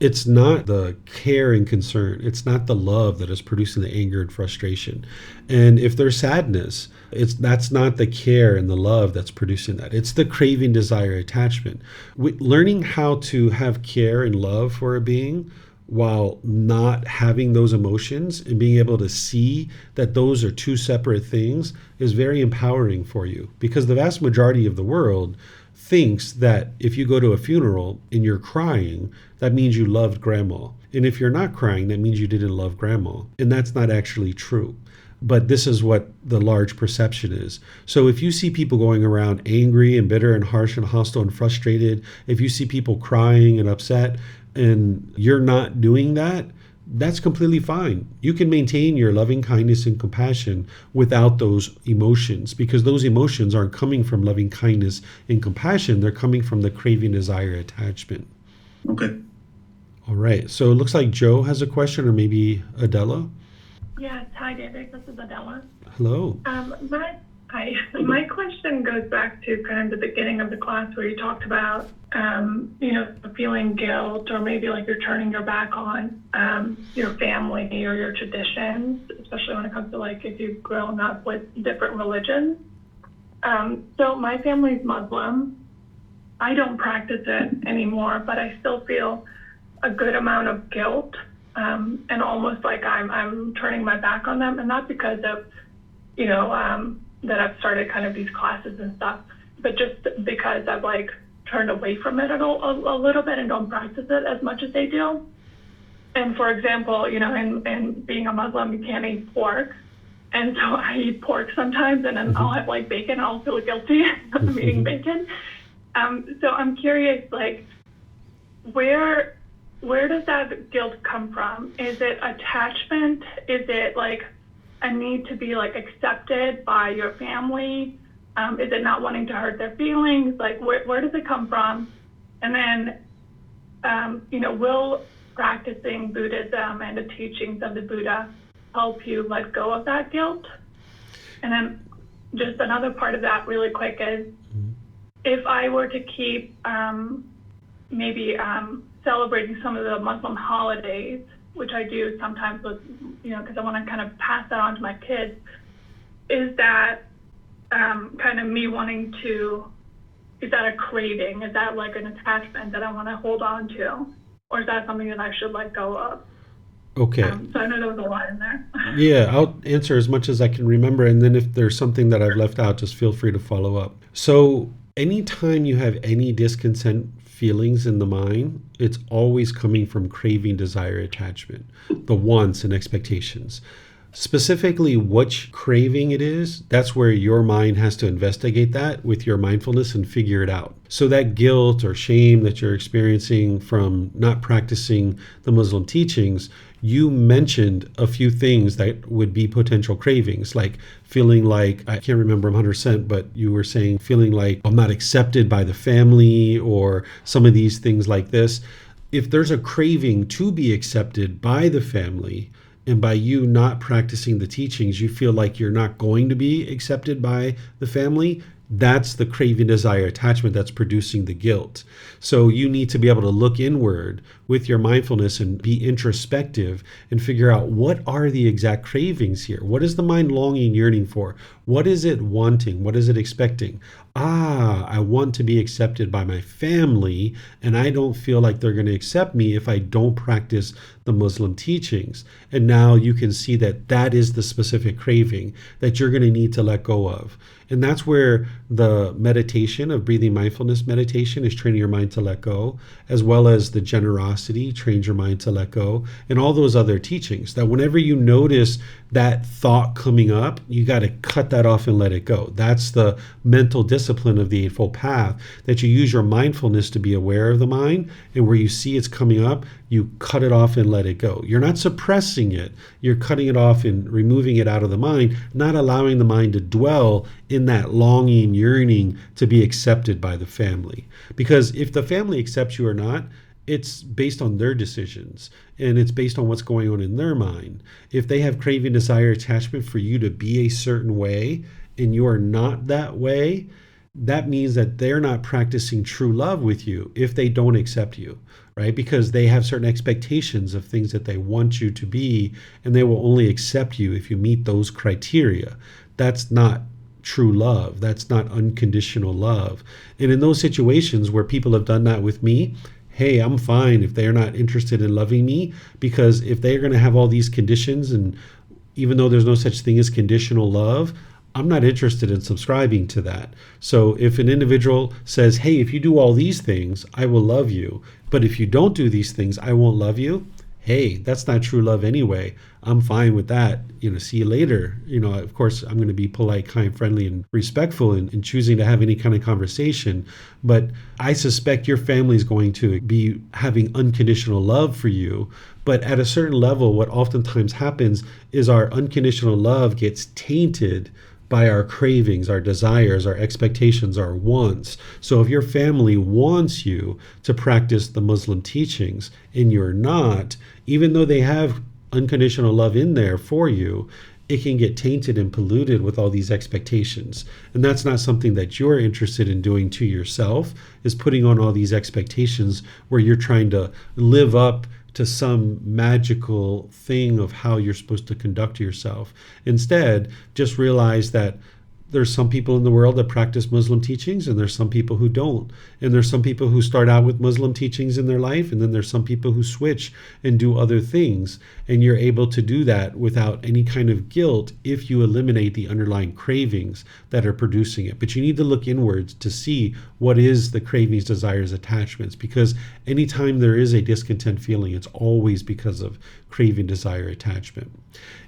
Speaker 2: It's not the care and concern. It's not the love that is producing the anger and frustration. And if there's sadness, that's not the care and the love that's producing that. It's the craving, desire, attachment. Learning how to have care and love for a being while not having those emotions and being able to see that those are two separate things is very empowering for you, because the vast majority of the world thinks that if you go to a funeral and you're crying, that means you loved grandma. And if you're not crying, that means you didn't love grandma. And that's not actually true. But this is what the large perception is. So if you see people going around angry and bitter and harsh and hostile and frustrated, if you see people crying and upset and you're not doing that, that's completely fine. You can maintain your loving kindness and compassion without those emotions, because those emotions aren't coming from loving kindness and compassion. They're coming from the craving, desire, attachment.
Speaker 3: Okay.
Speaker 2: All right. So it looks like Joe has a question, or maybe Adela.
Speaker 4: Yes. Hi, David. This is Adela.
Speaker 2: Hello.
Speaker 4: My question goes back to kind of the beginning of the class where you talked about, feeling guilt, or maybe like you're turning your back on your family or your traditions, especially when it comes to like if you've grown up with different religions. So my family's Muslim. I don't practice it anymore, but I still feel a good amount of guilt, and almost like I'm turning my back on them, and not because of, that I've started kind of these classes and stuff, but just because I've like turned away from it a little bit and don't practice it as much as they do. And for example, in being a Muslim, you can't eat pork. And so I eat pork sometimes, and then I'll have like bacon, and I'll feel guilty of eating bacon. So I'm curious, like, where does that guilt come from? Is it attachment? Is it like a need to be like accepted by your family? Is it not wanting to hurt their feelings? Like, where does it come from? And then, will practicing Buddhism and the teachings of the Buddha help you let go of that guilt? And then just another part of that really quick is, if I were to keep celebrating some of the Muslim holidays, which I do sometimes with, because I want to kind of pass that on to my kids, is that kind of me wanting to, is that a craving? Is that like an attachment that I want to hold on to? Or is that something that I should let go of?
Speaker 2: Okay.
Speaker 4: So I know there was a lot in there.
Speaker 2: Yeah, I'll answer as much as I can remember. And then if there's something that I've left out, just feel free to follow up. So anytime you have any discontent feelings in the mind, it's always coming from craving, desire, attachment, the wants and expectations. Specifically, which craving it is, that's where your mind has to investigate that with your mindfulness and figure it out. So that guilt or shame that you're experiencing from not practicing the Muslim teachings, you mentioned a few things that would be potential cravings, like feeling like, I can't remember 100%, but you were saying feeling like I'm not accepted by the family, or some of these things like this. If there's a craving to be accepted by the family, and by you not practicing the teachings, you feel like you're not going to be accepted by the family, that's the craving, desire, attachment that's producing the guilt. So you need to be able to look inward with your mindfulness and be introspective and figure out, what are the exact cravings here? What is the mind longing, yearning for? What is it wanting? What is it expecting? I want to be accepted by my family, and I don't feel like they're going to accept me if I don't practice the Muslim teachings. And now you can see that that is the specific craving that you're going to need to let go of. And that's where the meditation of breathing mindfulness meditation is training your mind to let go, as well as the generosity trains your mind to let go, and all those other teachings, that whenever you notice that thought coming up, you got to cut that off and let it go. That's the mental discipline of the Eightfold Path, that you use your mindfulness to be aware of the mind, and where you see it's coming up, you cut it off and let it go. You're not suppressing it. You're cutting it off and removing it out of the mind, not allowing the mind to dwell in that longing, yearning to be accepted by the family. Because if the family accepts you or not, it's based on their decisions, and it's based on what's going on in their mind. If they have craving, desire, attachment for you to be a certain way, and you are not that way, that means that they're not practicing true love with you if they don't accept you, right? Because they have certain expectations of things that they want you to be, and they will only accept you if you meet those criteria. That's not true love. That's not unconditional love. And in those situations where people have done that with me, hey, I'm fine if they're not interested in loving me, because if they're going to have all these conditions, and even though there's no such thing as conditional love, I'm not interested in subscribing to that. So if an individual says, hey, if you do all these things, I will love you, but if you don't do these things, I won't love you, hey, that's not true love anyway. I'm fine with that. See you later. Of course, I'm going to be polite, kind, friendly, and respectful in choosing to have any kind of conversation. But I suspect your family is going to be having unconditional love for you. But at a certain level, what oftentimes happens is our unconditional love gets tainted by our cravings, our desires, our expectations, our wants. So if your family wants you to practice the Muslim teachings and you're not, even though they have unconditional love in there for you, it can get tainted and polluted with all these expectations. And that's not something that you're interested in doing to yourself, is putting on all these expectations where you're trying to live up to some magical thing of how you're supposed to conduct yourself. Instead, just realize that there's some people in the world that practice Muslim teachings, and there's some people who don't. And there's some people who start out with Muslim teachings in their life, and then there's some people who switch and do other things. And you're able to do that without any kind of guilt if you eliminate the underlying cravings that are producing it. But you need to look inwards to see what is the cravings, desires, attachments, because anytime there is a discontent feeling, it's always because of craving, desire, attachment.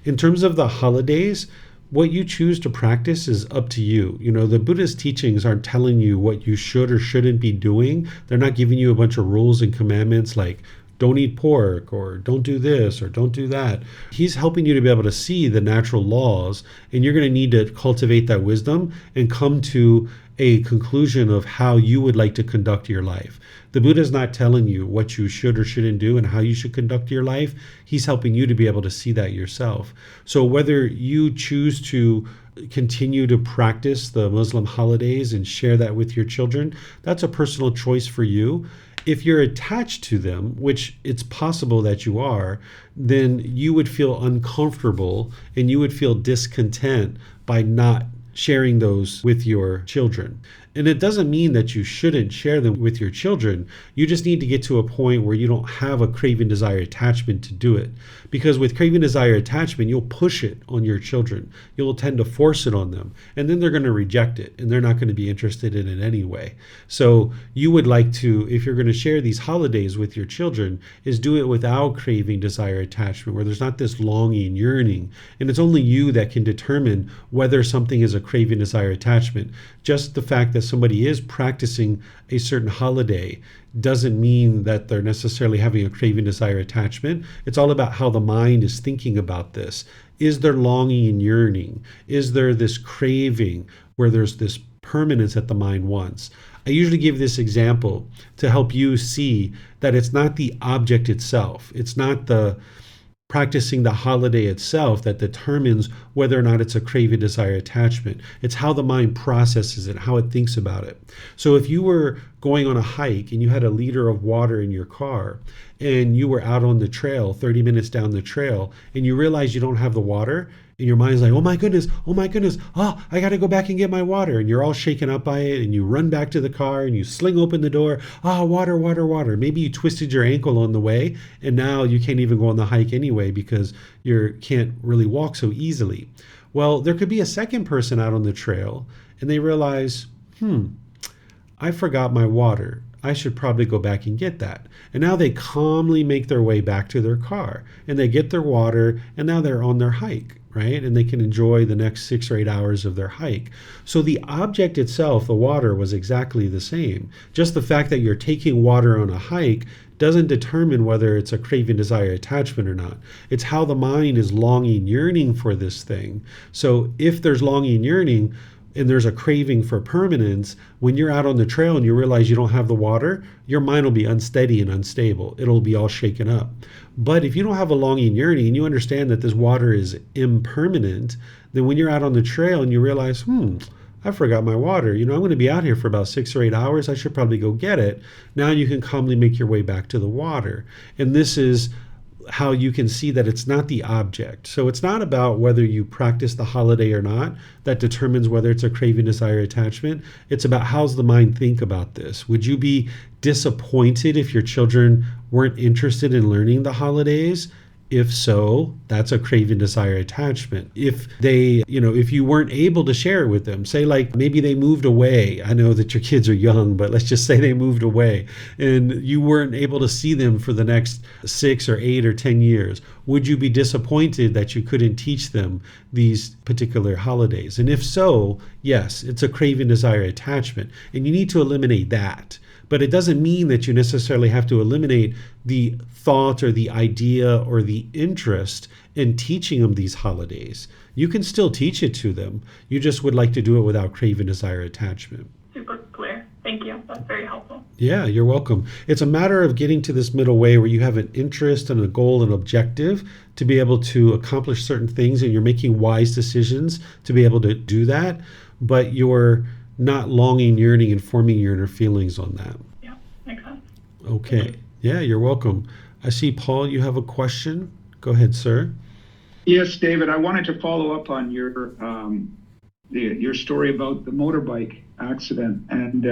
Speaker 2: In terms of the holidays, what you choose to practice is up to you. The Buddhist teachings aren't telling you what you should or shouldn't be doing. They're not giving you a bunch of rules and commandments like don't eat pork or don't do this or don't do that. He's helping you to be able to see the natural laws, and you're going to need to cultivate that wisdom and come to a conclusion of how you would like to conduct your life. The Buddha is not telling you what you should or shouldn't do and how you should conduct your life. He's helping you to be able to see that yourself. So whether you choose to continue to practice the Muslim holidays and share that with your children, that's a personal choice for you. If you're attached to them, which it's possible that you are, then you would feel uncomfortable and you would feel discontent by not sharing those with your children. And it doesn't mean that you shouldn't share them with your children. You just need to get to a point where you don't have a craving, desire, attachment to do it. Because with craving, desire, attachment, you'll push it on your children. You'll tend to force it on them. And then they're going to reject it, and they're not going to be interested in it anyway. So you would like to, if you're going to share these holidays with your children, is do it without craving, desire, attachment, where there's not this longing, yearning. And it's only you that can determine whether something is a craving, desire, attachment. Just the fact that somebody is practicing a certain holiday doesn't mean that they're necessarily having a craving, desire, attachment. It's all about how the mind is thinking about this. Is there longing and yearning? Is there this craving where there's this permanence that the mind wants? I usually give this example to help you see that it's not the object itself. It's not the practicing the holiday itself that determines whether or not it's a craving, desire, attachment. It's how the mind processes it, how it thinks about it. So if you were going on a hike and you had a liter of water in your car and you were out on the trail, 30 minutes down the trail, and you realize you don't have the water, and your mind's like, oh my goodness, I got to go back and get my water. And you're all shaken up by it, and you run back to the car and you sling open the door. Water, water, water. Maybe you twisted your ankle on the way, and now you can't even go on the hike anyway because you can't really walk so easily. Well, there could be a second person out on the trail, and they realize, I forgot my water. I should probably go back and get that. And now they calmly make their way back to their car, and they get their water, and now they're on their hike, right? And they can enjoy the next 6 or 8 hours of their hike. So the object itself, the water, was exactly the same. Just the fact that you're taking water on a hike doesn't determine whether it's a craving, desire, attachment or not. It's how the mind is longing, yearning for this thing. So if there's longing, yearning, and there's a craving for permanence, when you're out on the trail and you realize you don't have the water, your mind will be unsteady and unstable. It'll be all shaken up. But if you don't have a longing, yearning, and you understand that this water is impermanent, then when you're out on the trail and you realize, I forgot my water. I'm going to be out here for about 6 or 8 hours. I should probably go get it. Now you can calmly make your way back to the water. And this is how you can see that it's not the object. So it's not about whether you practice the holiday or not that determines whether it's a craving, desire, attachment. It's about how's the mind think about this. Would you be disappointed if your children weren't interested in learning the holidays? If so, that's a craving, desire, attachment. If they, if you weren't able to share it with them, say like maybe they moved away. I know that your kids are young, but let's just say they moved away and you weren't able to see them for the next 6 or 8 or 10 years. Would you be disappointed that you couldn't teach them these particular holidays? And if so, yes, it's a craving, desire, attachment. And you need to eliminate that. But it doesn't mean that you necessarily have to eliminate the thought or the idea or the interest in teaching them these holidays. You can still teach it to them. You just would like to do it without craving, desire, attachment.
Speaker 4: Super clear. Thank you. That's very helpful.
Speaker 2: Yeah, you're welcome. It's a matter of getting to this middle way where you have an interest and a goal and objective to be able to accomplish certain things, and you're making wise decisions to be able to do that, but you're not longing, yearning, and forming your inner feelings on that.
Speaker 4: Yeah, makes sense.
Speaker 2: Okay. Yeah, you're welcome. I see, Paul, you have a question. Go ahead, sir.
Speaker 5: Yes, David, I wanted to follow up on your story about the motorbike accident. And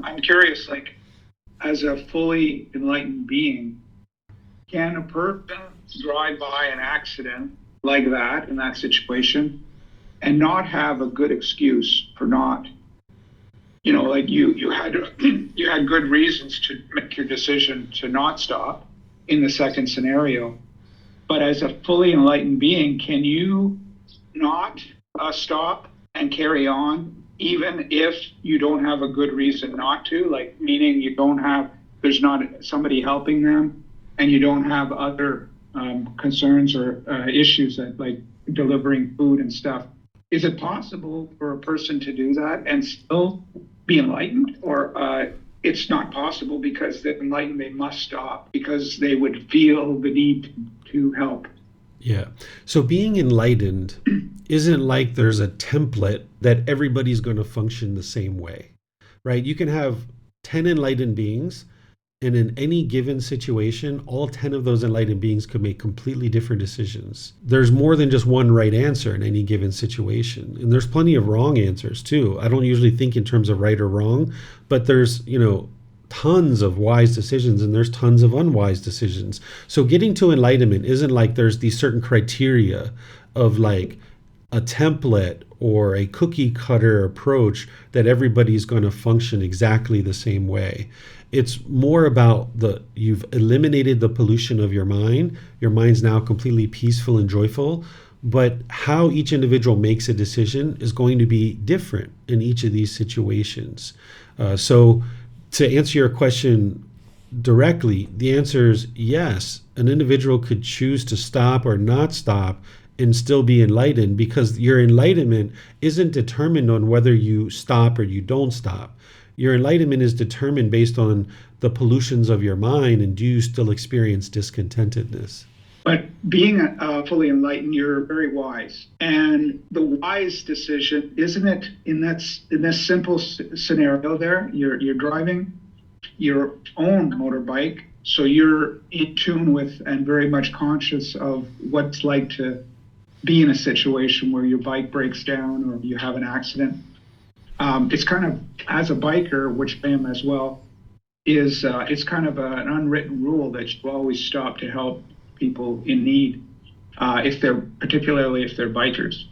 Speaker 5: I'm curious, like, as a fully enlightened being, can a person drive by an accident like that in that situation and not have a good excuse for not, like you had good reasons to make your decision to not stop in the second scenario, but as a fully enlightened being, can you not stop and carry on even if you don't have a good reason not to, like meaning there's not somebody helping them and you don't have other concerns or issues that like delivering food and stuff? Is it possible for a person to do that and still be enlightened? Or it's not possible because they're enlightened, they must stop because they would feel the need to help?
Speaker 2: Yeah. So being enlightened isn't like there's a template that everybody's going to function the same way, right? You can have 10 enlightened beings, and in any given situation, all 10 of those enlightened beings could make completely different decisions. There's more than just one right answer in any given situation. And there's plenty of wrong answers too. I don't usually think in terms of right or wrong, but there's, tons of wise decisions and there's tons of unwise decisions. So getting to enlightenment isn't like there's these certain criteria of like a template or a cookie cutter approach that everybody's going to function exactly the same way. It's more about you've eliminated the pollution of your mind. Your mind's now completely peaceful and joyful. But how each individual makes a decision is going to be different in each of these situations. So to answer your question directly, the answer is yes. An individual could choose to stop or not stop and still be enlightened, because your enlightenment isn't determined on whether you stop or you don't stop. Your enlightenment is determined based on the pollutions of your mind, and do you still experience discontentedness?
Speaker 5: But being fully enlightened, you're very wise. And the wise decision, isn't it, in this simple scenario there, you're driving your own motorbike, so you're in tune with and very much conscious of what it's like to be in a situation where your bike breaks down or you have an accident. It's kind of, as a biker, which I am as well, it's kind of an unwritten rule that you always stop to help people in need, particularly if they're bikers.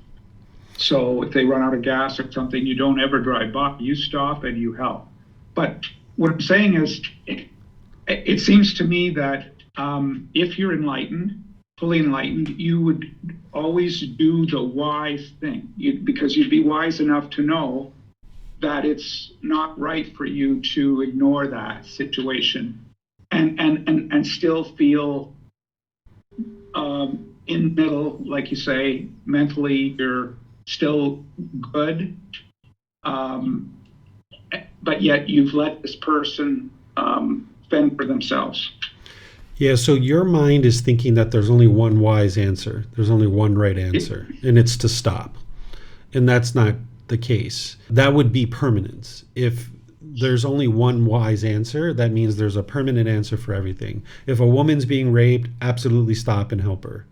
Speaker 5: So if they run out of gas or something, you don't ever drive by. You stop and you help. But what I'm saying is, it seems to me that if you're enlightened, fully enlightened, you would always do the wise thing, because you'd be wise enough to know that it's not right for you to ignore that situation and still feel in the middle, like you say, mentally you're still good, but yet you've let this person fend for themselves.
Speaker 2: Yeah, so your mind is thinking that there's only one wise answer. There's only one right answer, and it's to stop. And that's not the case. That would be permanence. If there's only one wise answer, that means there's a permanent answer for everything. If a woman's being raped, absolutely stop and help her.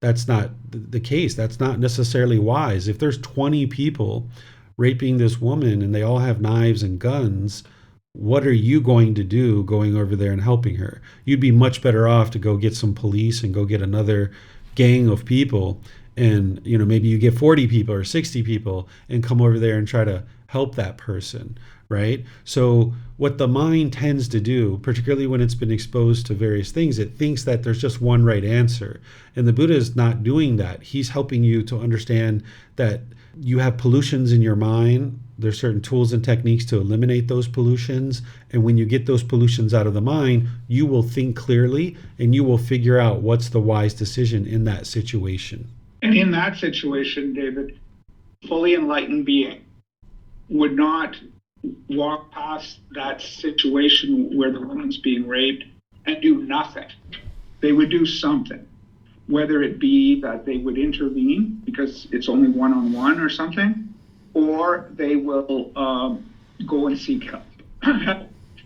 Speaker 2: That's not the case. That's not necessarily wise. If there's 20 people raping this woman and they all have knives and guns, what are you going to do going over there and helping her? You'd be much better off to go get some police and go get another gang of people, and maybe you get 40 people or 60 people and come over there and try to help that person, right? So what the mind tends to do, particularly when it's been exposed to various things, it thinks that there's just one right answer. And the Buddha is not doing that. He's helping you to understand that you have pollutions in your mind. There's certain tools and techniques to eliminate those pollutions. And when you get those pollutions out of the mind, you will think clearly and you will figure out what's the wise decision in that situation.
Speaker 5: And in that situation, David, fully enlightened being would not walk past that situation where the woman's being raped and do nothing. They would do something, whether it be that they would intervene because it's only one-on-one or something, or they will go and seek help.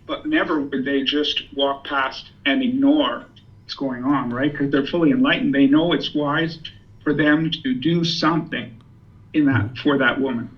Speaker 5: But never would they just walk past and ignore what's going on, right? Because they're fully enlightened. They know it's wise for them to do something for that woman.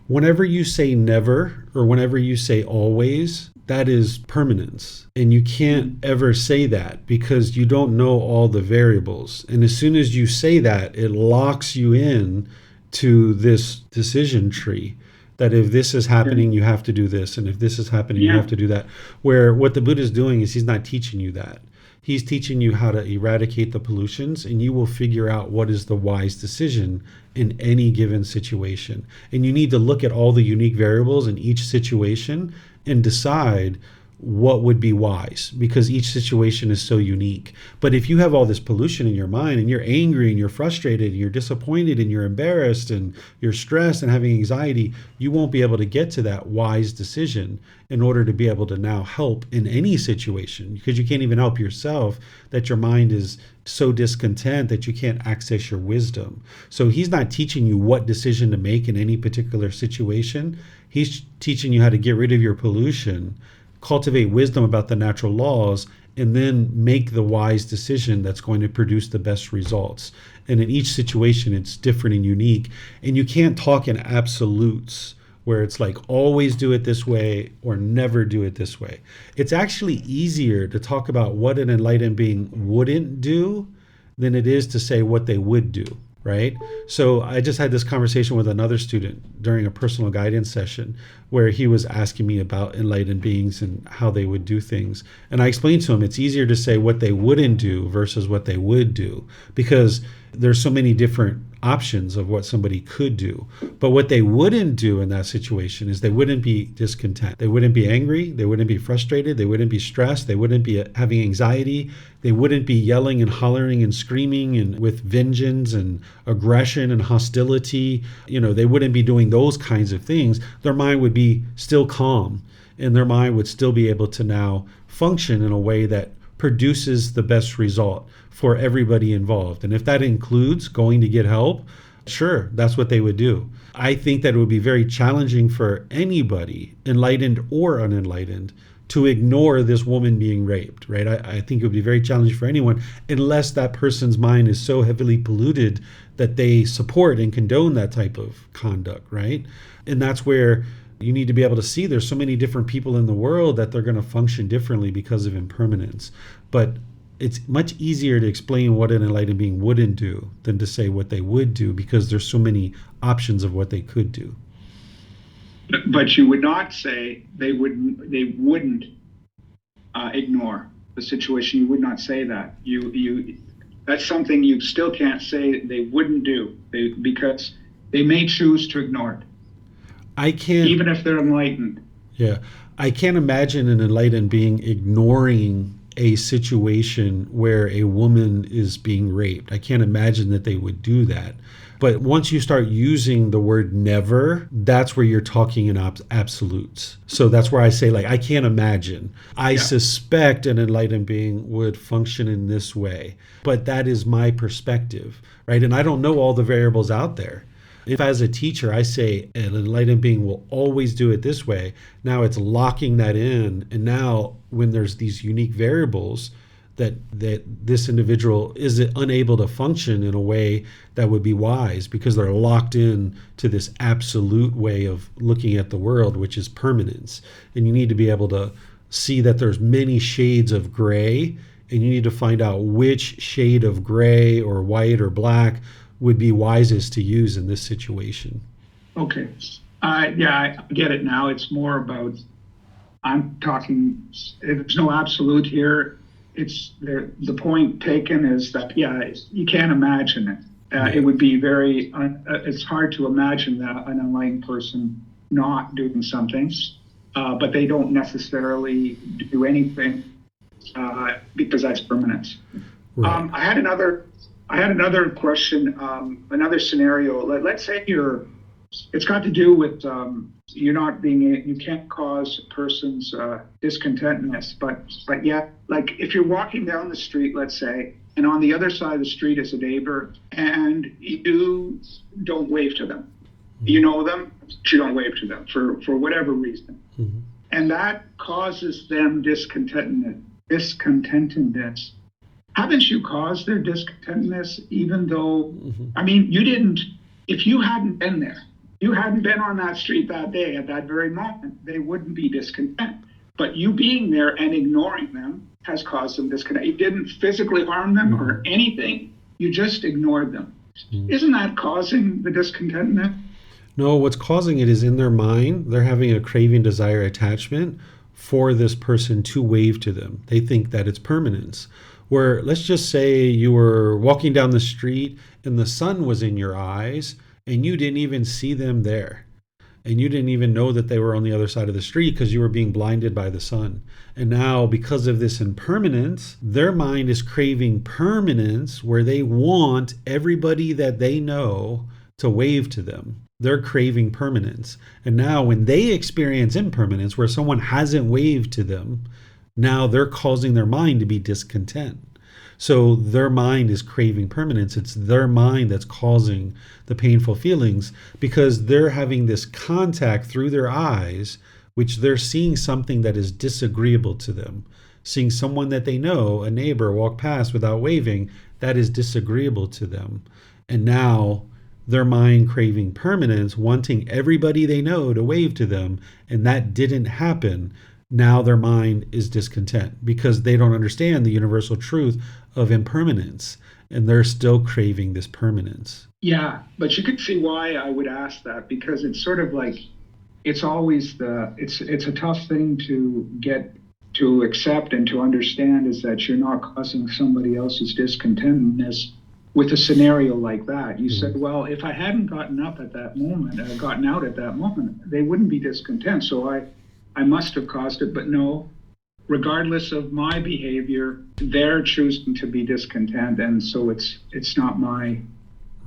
Speaker 2: Whenever you say never or whenever you say always, that is permanence. And you can't ever say that because you don't know all the variables. And as soon as you say that, it locks you in to this decision tree that if this is happening, you have to do this. And if this is happening, you have to do that. Where what the Buddha is doing is he's not teaching you that. He's teaching you how to eradicate the pollutions, and you will figure out what is the wise decision in any given situation. And you need to look at all the unique variables in each situation and decide what would be wise, because each situation is so unique. But if you have all this pollution in your mind and you're angry and you're frustrated and you're disappointed and you're embarrassed and you're stressed and having anxiety, you won't be able to get to that wise decision in order to be able to now help in any situation, because you can't even help yourself, that your mind is so discontent that you can't access your wisdom. So he's not teaching you what decision to make in any particular situation. He's teaching you how to get rid of your pollution, cultivate wisdom about the natural laws, and then make the wise decision that's going to produce the best results. And in each situation, it's different and unique. And you can't talk in absolutes where it's like always do it this way or never do it this way. It's actually easier to talk about what an enlightened being wouldn't do than it is to say what they would do. Right? So I just had this conversation with another student during a personal guidance session where he was asking me about enlightened beings and how they would do things. And I explained to him it's easier to say what they wouldn't do versus what they would do, because there's so many different options of what somebody could do. But what they wouldn't do in that situation is they wouldn't be discontent. They wouldn't be angry. They wouldn't be frustrated. They wouldn't be stressed. They wouldn't be having anxiety. They wouldn't be yelling and hollering and screaming and with vengeance and aggression and hostility. They wouldn't be doing those kinds of things. Their mind would be still calm, and their mind would still be able to now function in a way that produces the best result for everybody involved. And if that includes going to get help, sure, that's what they would do. I think that it would be very challenging for anybody, enlightened or unenlightened, to ignore this woman being raped, right? I think it would be very challenging for anyone, unless that person's mind is so heavily polluted that they support and condone that type of conduct, right? And that's where you need to be able to see there's so many different people in the world that they're going to function differently because of impermanence. But it's much easier to explain what an enlightened being wouldn't do than to say what they would do, because there's so many options of what they could do.
Speaker 5: But you would not say they wouldn't ignore the situation. You would not say that. You that's something you still can't say they wouldn't do, because they may choose to ignore it.
Speaker 2: I can't,
Speaker 5: even if they're enlightened.
Speaker 2: Yeah, I can't imagine an enlightened being ignoring a situation where a woman is being raped. I can't imagine that they would do that. But once you start using the word never, that's where you're talking in absolutes. So that's where I say, I can't imagine. I suspect an enlightened being would function in this way. But that is my perspective, right? And I don't know all the variables out there. If as a teacher I say an enlightened being will always do it this way, now it's locking that in. And now when there's these unique variables that this individual is unable to function in a way that would be wise because they're locked in to this absolute way of looking at the world, which is permanence. And you need to be able to see that there's many shades of gray, and you need to find out which shade of gray or white or black would be wisest to use in this situation.
Speaker 5: Okay. Yeah, I get it now. It's more about, I'm talking, there's no absolute here. It's the point taken is that, you can't imagine it. It would be very, it's hard to imagine that an enlightened person not doing something, but they don't necessarily do anything because that's permanence.
Speaker 2: Right.
Speaker 5: I had another question, another scenario. Let's say it's got to do with you can't cause a person's discontentness, but yeah, like if you're walking down the street, let's say, and on the other side of the street is a neighbor, and you don't wave to them. You know them, but you don't wave to them for whatever reason.
Speaker 2: Mm-hmm.
Speaker 5: And that causes them discontentedness. Haven't you caused their discontentedness, even though, I mean, you didn't, if you hadn't been there, you hadn't been on that street that day at that very moment, they wouldn't be discontent. But you being there and ignoring them has caused them discontent. You didn't physically harm them or anything, you just ignored them. Isn't that causing the discontentment?
Speaker 2: No, what's causing it is in their mind, they're having a craving, desire, attachment for this person to wave to them. They think that it's permanence. Where let's just say you were walking down the street and the sun was in your eyes and you didn't even see them there. And you didn't even know that they were on the other side of the street because you were being blinded by the sun. And now because of this impermanence, their mind is craving permanence where they want everybody that they know to wave to them. They're craving permanence. And now when they experience impermanence where someone hasn't waved to them, now they're causing their mind to be discontent. So their mind is craving permanence. It's their mind that's causing the painful feelings because they're having this contact through their eyes, which they're seeing something that is disagreeable to them. Seeing someone that they know, a neighbor, walk past without waving, that is disagreeable to them. And now their mind craving permanence, wanting everybody they know to wave to them, and that didn't happen. Now their mind is discontent because they don't understand the universal truth of impermanence, and they're still craving this permanence.
Speaker 5: Yeah, but you can see why I would ask that, because it's sort of like, it's always it's a tough thing to get to accept and to understand, is that you're not causing somebody else's discontentedness with a scenario like that. You said, well, if I hadn't gotten out at that moment, they wouldn't be discontent. So I must have caused it, but no, regardless of my behavior, they're choosing to be discontent. And so it's not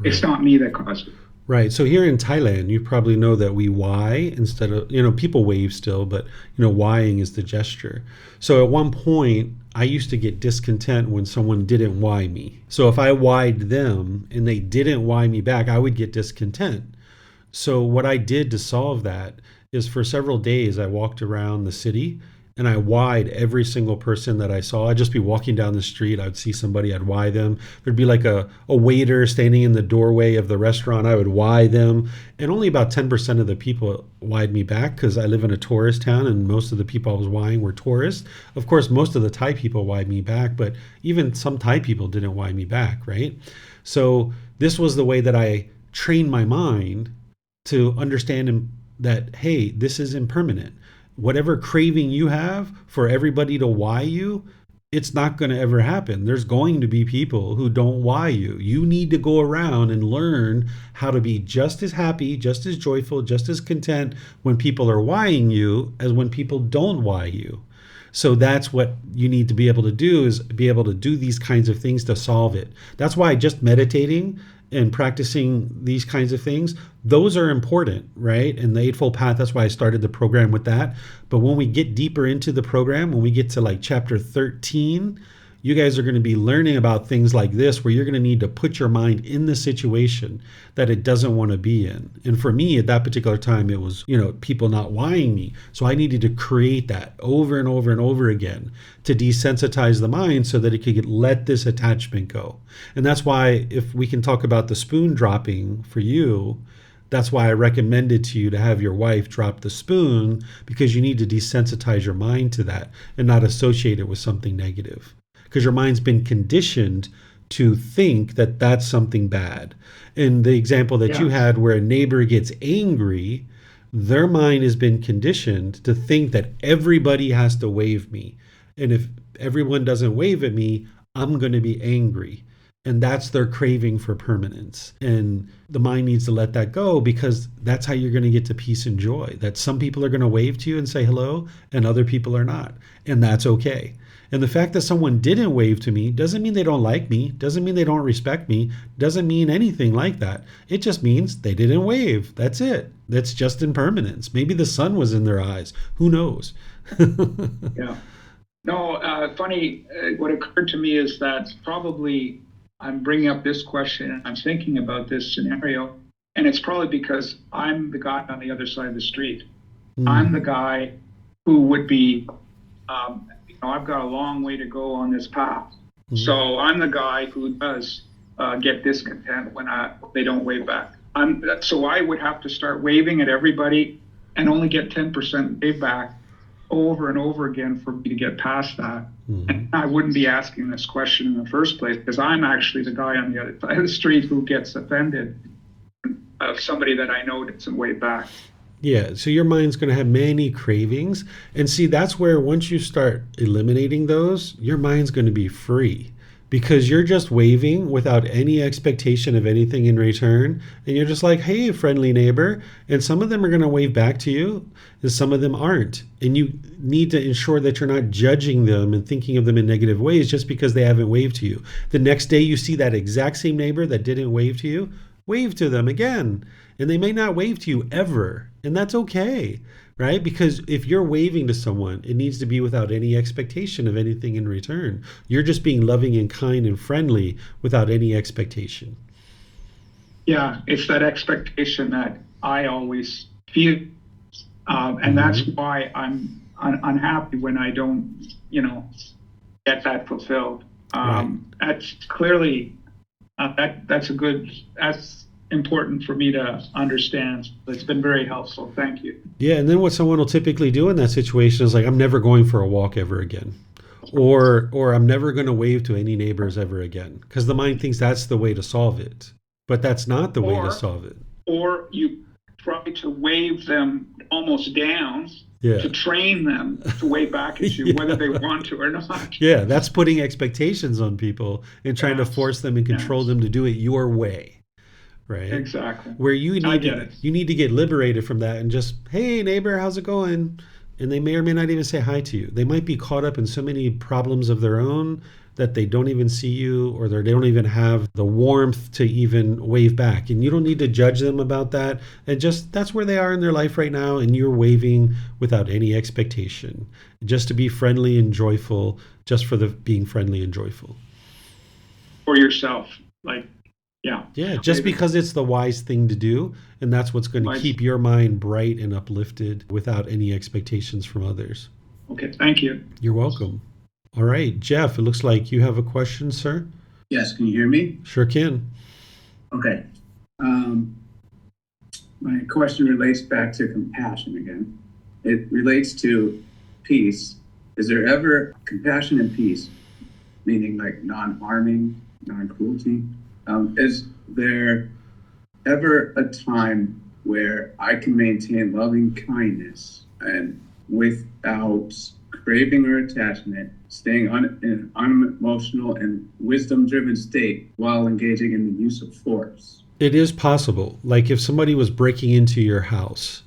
Speaker 5: it's not me that caused it.
Speaker 2: Right. So here in Thailand, you probably know that we why instead of, people wave still, but, whying is the gesture. So at one point, I used to get discontent when someone didn't why me. So if I whyed them and they didn't why me back, I would get discontent. So what I did to solve that is for several days, I walked around the city and I whyed every single person that I saw. I'd just be walking down the street. I'd see somebody, I'd why them. There'd be like a waiter standing in the doorway of the restaurant. I would why them. And only about 10% of the people whyed me back because I live in a tourist town and most of the people I was whying were tourists. Of course, most of the Thai people whyed me back, but even some Thai people didn't why me back, right? So this was the way that I trained my mind to understand that, hey, this is impermanent. Whatever craving you have for everybody to why you, it's not going to ever happen. There's going to be people who don't why you. You need to go around and learn how to be just as happy, just as joyful, just as content when people are whying you as when people don't why you. So that's what you need to be able to do, is be able to do these kinds of things to solve it. That's why just meditating and practicing these kinds of things, those are important, right? And the Eightfold Path, that's why I started the program with that. But when we get deeper into the program, when we get to like chapter 13, you guys are going to be learning about things like this, where you're going to need to put your mind in the situation that it doesn't want to be in. And for me at that particular time, it was, people not wanting me. So I needed to create that over and over and over again to desensitize the mind so that it could let this attachment go. And that's why, if we can talk about the spoon dropping for you, that's why I recommended to you to have your wife drop the spoon, because you need to desensitize your mind to that and not associate it with something negative. Because your mind's been conditioned to think that that's something bad. In the example that you had where a neighbor gets angry, their mind has been conditioned to think that everybody has to wave me. And if everyone doesn't wave at me, I'm going to be angry. And that's their craving for permanence. And the mind needs to let that go, because that's how you're going to get to peace and joy. That some people are going to wave to you and say hello and other people are not. And that's okay. And the fact that someone didn't wave to me doesn't mean they don't like me, doesn't mean they don't respect me, doesn't mean anything like that. It just means they didn't wave. That's it. That's just impermanence. Maybe the sun was in their eyes. Who knows?
Speaker 5: Yeah. No, funny, what occurred to me is that probably I'm bringing up this question and I'm thinking about this scenario, and it's probably because I'm the guy on the other side of the street. I'm the guy who would be, I've got a long way to go on this path. So I'm the guy who does get discontent when they don't wave back. So I would have to start waving at everybody and only get 10% wave back over and over again for me to get past that. And I wouldn't be asking this question in the first place, because I'm actually the guy on the other side of the street who gets offended of somebody that I know doesn't wave back.
Speaker 2: Yeah, so your mind's going to have many cravings. And see, that's where once you start eliminating those, your mind's going to be free, because you're just waving without any expectation of anything in return. And you're just like, hey, friendly neighbor. And some of them are going to wave back to you and some of them aren't. And you need to ensure that you're not judging them and thinking of them in negative ways just because they haven't waved to you. The next day you see that exact same neighbor that didn't wave to you, wave to them again. And they may not wave to you ever. And that's okay, right? Because if you're waving to someone, it needs to be without any expectation of anything in return. You're just being loving and kind and friendly without any expectation.
Speaker 5: Yeah, it's that expectation that I always feel. And that's why I'm unhappy when I don't, get that fulfilled. That's clearly, that's important for me to understand. It's been very helpful. Thank you.
Speaker 2: Yeah, and then what someone will typically do in that situation is like, I'm never going for a walk ever again. Or I'm never going to wave to any neighbors ever again. Because the mind thinks that's the way to solve it. But that's not the way to solve it.
Speaker 5: Or you try to wave them almost down to train them to wave back at you, whether they want to or not.
Speaker 2: Yeah, that's putting expectations on people and trying to force them and control them to do it your way. Right?
Speaker 5: Exactly.
Speaker 2: Where you need to get liberated from that and just, hey neighbor, how's it going? And they may or may not even say hi to you. They might be caught up in so many problems of their own that they don't even see you, or they don't even have the warmth to even wave back. And you don't need to judge them about that. And just, that's where they are in their life right now. And you're waving without any expectation, just to be friendly and joyful, just for the being friendly and joyful.
Speaker 5: For yourself.
Speaker 2: Yeah, just because it's the wise thing to do, and that's what's going to keep your mind bright and uplifted without any expectations from others.
Speaker 5: Okay, thank you.
Speaker 2: You're welcome. All right, Jeff, it looks like you have a question, sir.
Speaker 6: Yes, can you hear me?
Speaker 2: Sure can.
Speaker 6: Okay. My question relates back to compassion again. It relates to peace. Is there ever compassion and peace, meaning like non-harming, non-cruelty? Is there ever a time where I can maintain loving kindness and without craving or attachment, staying in an unemotional and wisdom-driven state while engaging in the use of force?
Speaker 2: It is possible. Like if somebody was breaking into your house,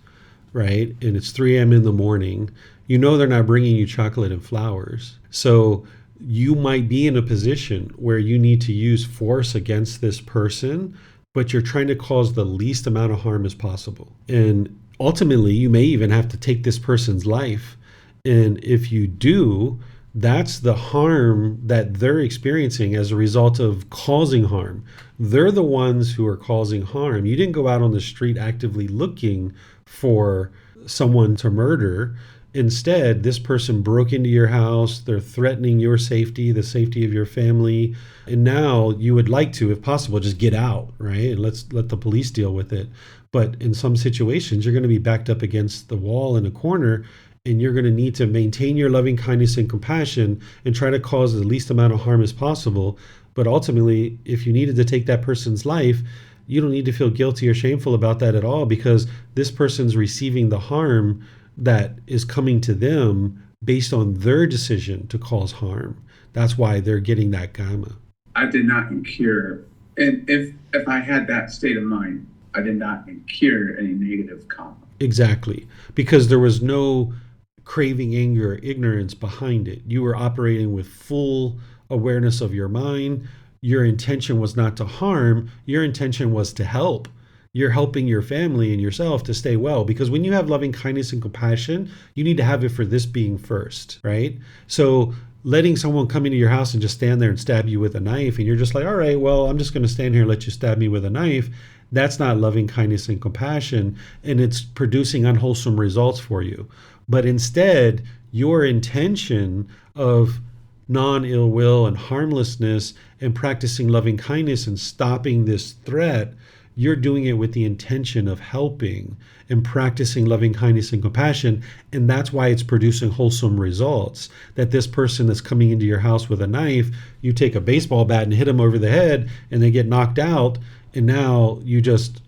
Speaker 2: right, and it's 3 a.m. in the morning, they're not bringing you chocolate and flowers. So you might be in a position where you need to use force against this person, but you're trying to cause the least amount of harm as possible. And ultimately, you may even have to take this person's life. And if you do, That's the harm that they're experiencing as a result of causing harm. They're the ones who are causing harm. You didn't go out on the street actively looking for someone to murder. Instead, this person broke into your house. They're threatening your safety, the safety of your family. And now you would like to, if possible, just get out, right? And let the police deal with it. But in some situations, you're going to be backed up against the wall in a corner, and you're going to need to maintain your loving kindness and compassion and try to cause the least amount of harm as possible. But ultimately, if you needed to take that person's life, you don't need to feel guilty or shameful about that at all, because this person's receiving the harm that is coming to them based on their decision to cause harm. That's why they're getting that karma.
Speaker 6: I did not incur, and if I had that state of mind, I did not incur any negative karma.
Speaker 2: Exactly, because there was no craving, anger, or ignorance behind it. You were operating with full awareness of your mind. Your intention was not to harm. Your intention was to help. You're helping your family and yourself to stay well, because when you have loving kindness and compassion, you need to have it for this being first, right? So letting someone come into your house and just stand there and stab you with a knife, and you're just like, all right, well, I'm just going to stand here and let you stab me with a knife. That's not loving kindness and compassion, and it's producing unwholesome results for you. But instead, your intention of non-ill will and harmlessness and practicing loving kindness and stopping this threat, you're doing it with the intention of helping and practicing loving kindness and compassion. And that's why it's producing wholesome results. That this person that's coming into your house with a knife, you take a baseball bat and hit them over the head and they get knocked out. And now you just,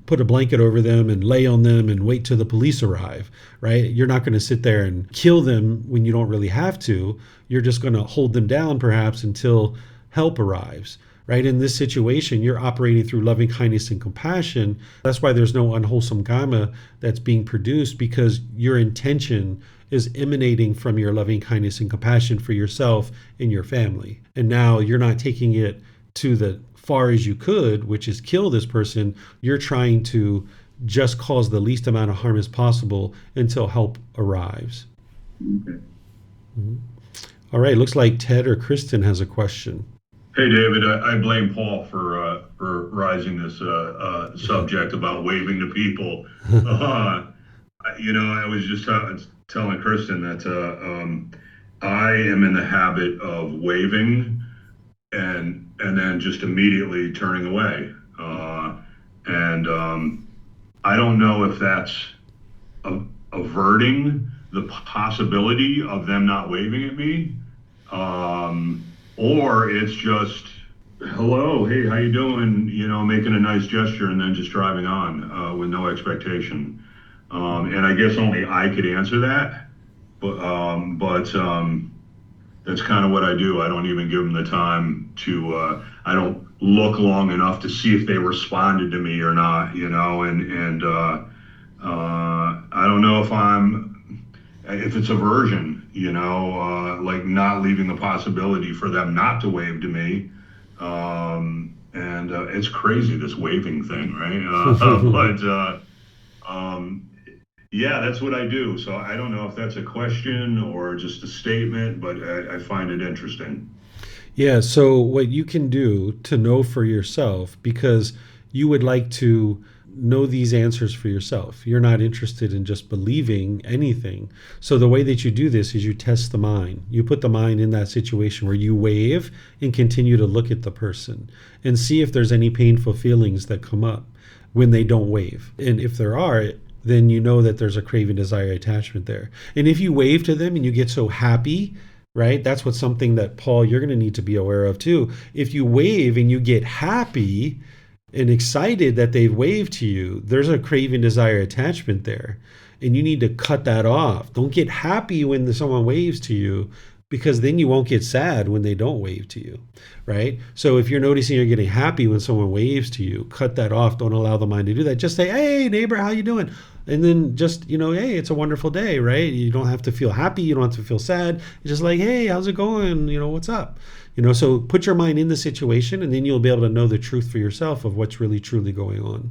Speaker 2: put a blanket over them and lay on them and wait till the police arrive, right? You're not going to sit there and kill them when you don't really have to. You're just going to hold them down perhaps until help arrives, right? In this situation, you're operating through loving kindness and compassion. That's why there's no unwholesome karma that's being produced, because your intention is emanating from your loving kindness and compassion for yourself and your family. And now you're not taking it to the far as you could, which is kill this person. You're trying to just cause the least amount of harm as possible until help arrives.
Speaker 6: Okay.
Speaker 2: Mm-hmm. All right, looks like Ted or Kristen has a question.
Speaker 7: Hey, David, I blame Paul for rising this subject about waving to people. I was just telling Kristen that I am in the habit of waving and then just immediately turning away. I don't know if that's averting the possibility of them not waving at me, or it's just, hello, hey, how you doing? Making a nice gesture and then just driving on with no expectation. And I guess only I could answer that, but that's kind of what I do. I don't even give them the time to, I don't look long enough to see if they responded to me or not, and I don't know if it's aversion, like not leaving the possibility for them not to wave to me. It's crazy, this waving thing, right? Yeah, that's what I do. So I don't know if that's a question or just a statement, but I find it interesting.
Speaker 2: Yeah, so what you can do to know for yourself, because you would like to know these answers for yourself. You're not interested in just believing anything. So the way that you do this is you test the mind. You put the mind in that situation where you wave and continue to look at the person and see if there's any painful feelings that come up when they don't wave. And if there are, then you know that there's a craving, desire, attachment there. And if you wave to them and you get so happy, right? That's what's something that, Paul, you're going to need to be aware of too. If you wave and you get happy and excited that they've waved to you, there's a craving, desire, attachment there. And you need to cut that off. Don't get happy when someone waves to you, because then you won't get sad when they don't wave to you, right? So if you're noticing you're getting happy when someone waves to you, cut that off. Don't allow the mind to do that. Just say, hey, neighbor, how you doing? And then just, hey, it's a wonderful day, right? You don't have to feel happy. You don't have to feel sad. It's just like, hey, how's it going? What's up? So put your mind in the situation, and then you'll be able to know the truth for yourself of what's really, truly going on.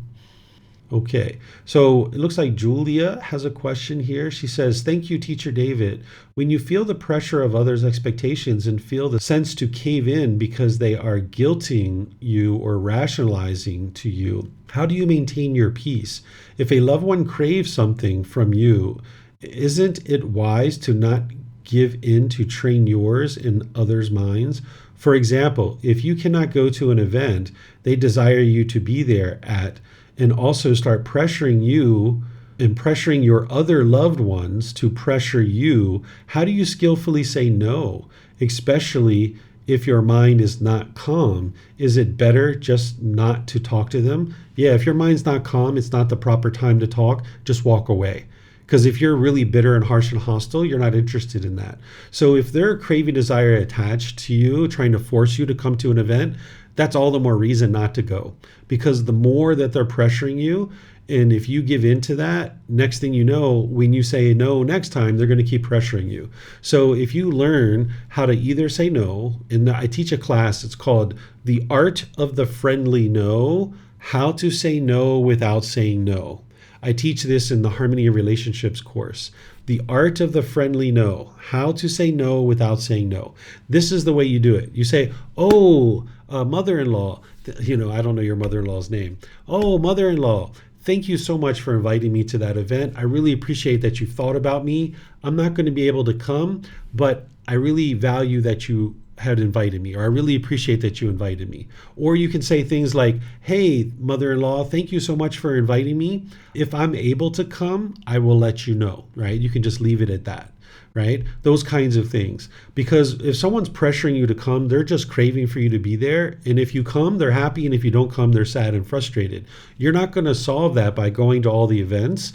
Speaker 2: Okay, so it looks like Julia has a question here. She says, "Thank you, Teacher David. When you feel the pressure of others' expectations and feel the sense to cave in because they are guilting you or rationalizing to you, how do you maintain your peace? If a loved one craves something from you, isn't it wise to not give in to train yours in others' minds? For example, if you cannot go to an event they desire you to be there at, and also start pressuring you and pressuring your other loved ones to pressure you, how do you skillfully say no, especially if your mind is not calm? Is it better just not to talk to them? Yeah, if your mind's not calm, it's not the proper time to talk, just walk away. Because if you're really bitter and harsh and hostile, you're not interested in that. So if they're craving desire attached to you, trying to force you to come to an event, that's all the more reason not to go. Because the more that they're pressuring you, and if you give in to that, next thing you know, when you say no next time, they're going to keep pressuring you. So if you learn how to either say no, and I teach a class, it's called The Art of the Friendly No, How to Say No Without Saying No. I teach this in the Harmony of Relationships course. The Art of the Friendly No, How to Say No Without Saying No. This is the way you do it. You say, oh, mother-in-law, I don't know your mother-in-law's name. Oh, mother-in-law, thank you so much for inviting me to that event. I really appreciate that you thought about me. I'm not going to be able to come, but I really value that you had invited me, or I really appreciate that you invited me. Or you can say things like, hey, mother-in-law, thank you so much for inviting me. If I'm able to come, I will let you know, right? You can just leave it at that, right? Those kinds of things. Because if someone's pressuring you to come, they're just craving for you to be there. And if you come, they're happy. And if you don't come, they're sad and frustrated. You're not going to solve that by going to all the events.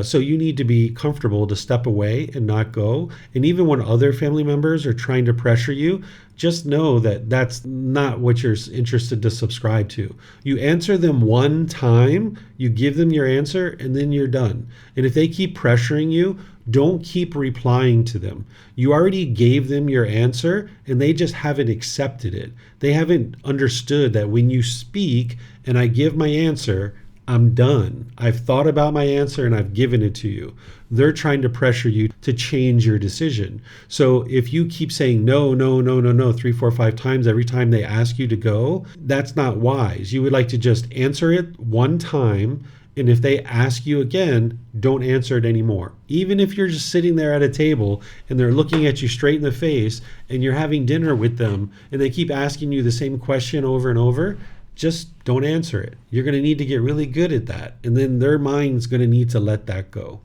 Speaker 2: So you need to be comfortable to step away and not go. And even when other family members are trying to pressure you, just know that that's not what you're interested to subscribe to. You answer them one time, you give them your answer, and then you're done. And if they keep pressuring you, don't keep replying to them. You already gave them your answer, and they just haven't accepted it. They haven't understood that when you speak and I give my answer, I'm done. I've thought about my answer and I've given it to you. They're trying to pressure you to change your decision. So if you keep saying no, no, no, no, no, 3, 4, 5 times every time they ask you to go, that's not wise. You would like to just answer it one time. And if they ask you again, don't answer it anymore. Even if you're just sitting there at a table and they're looking at you straight in the face and you're having dinner with them and they keep asking you the same question over and over, just don't answer it. You're going to need to get really good at that. And then their mind's going to need to let that go.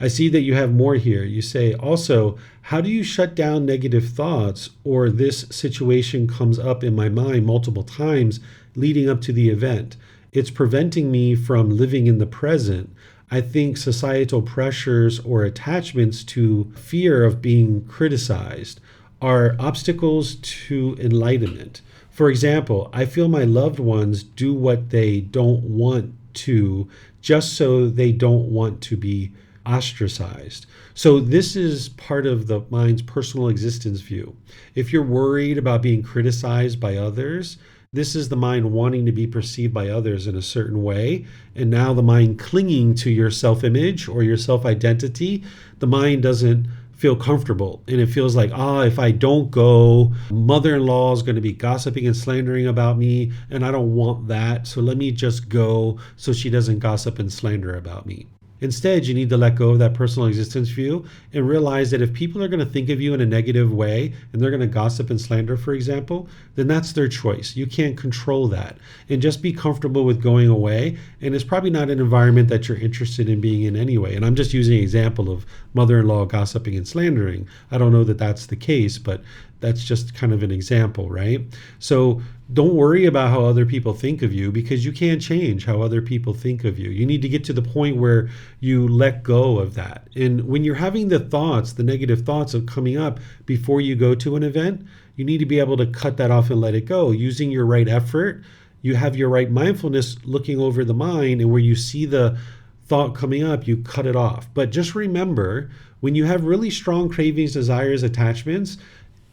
Speaker 2: I see that you have more here. You say, also, how do you shut down negative thoughts, or this situation comes up in my mind multiple times leading up to the event? It's preventing me from living in the present. I think societal pressures or attachments to fear of being criticized are obstacles to enlightenment. For example, I feel my loved ones do what they don't want to just so they don't want to be ostracized. So this is part of the mind's personal existence view. If you're worried about being criticized by others, this is the mind wanting to be perceived by others in a certain way. And now the mind clinging to your self-image or your self-identity, the mind doesn't feel comfortable. And it feels like, if I don't go, mother-in-law is going to be gossiping and slandering about me, and I don't want that. So let me just go so she doesn't gossip and slander about me. Instead, you need to let go of that personal existence view and realize that if people are going to think of you in a negative way and they're going to gossip and slander, for example, then that's their choice. You can't control that. And just be comfortable with going away. And it's probably not an environment that you're interested in being in anyway. And I'm just using an example of mother-in-law gossiping and slandering. I don't know that that's the case, but that's just kind of an example, right? So don't worry about how other people think of you, because you can't change how other people think of you. You need to get to the point where you let go of that. And when you're having the thoughts, the negative thoughts of coming up before you go to an event, you need to be able to cut that off and let it go using your right effort. You have your right mindfulness looking over the mind, and where you see the thought coming up, you cut it off. But just remember, when you have really strong cravings, desires, attachments,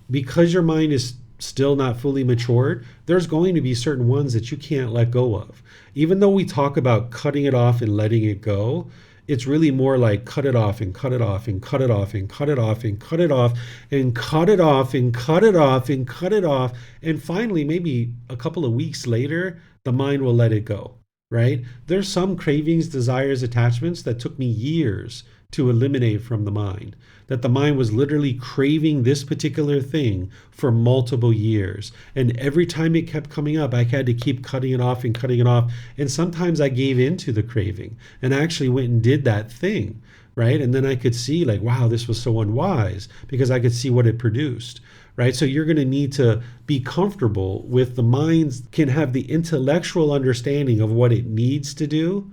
Speaker 2: because your mind is still not fully matured, there's going to be certain ones that you can't let go of. Even though we talk about cutting it off and letting it go, it's really more like cut it off and cut it off and cut it off and cut it off and cut it off and cut it off and cut it off and cut it off. And finally, maybe a couple of weeks later, the mind will let it go, right? There's some cravings, desires, attachments that took me years to eliminate from the mind. That the mind was literally craving this particular thing for multiple years. And every time it kept coming up, I had to keep cutting it off and cutting it off. And sometimes I gave into the craving and actually went and did that thing, right? And then I could see like, wow, this was so unwise because I could see what it produced, right? So you're going to need to be comfortable with the mind can have the intellectual understanding of what it needs to do,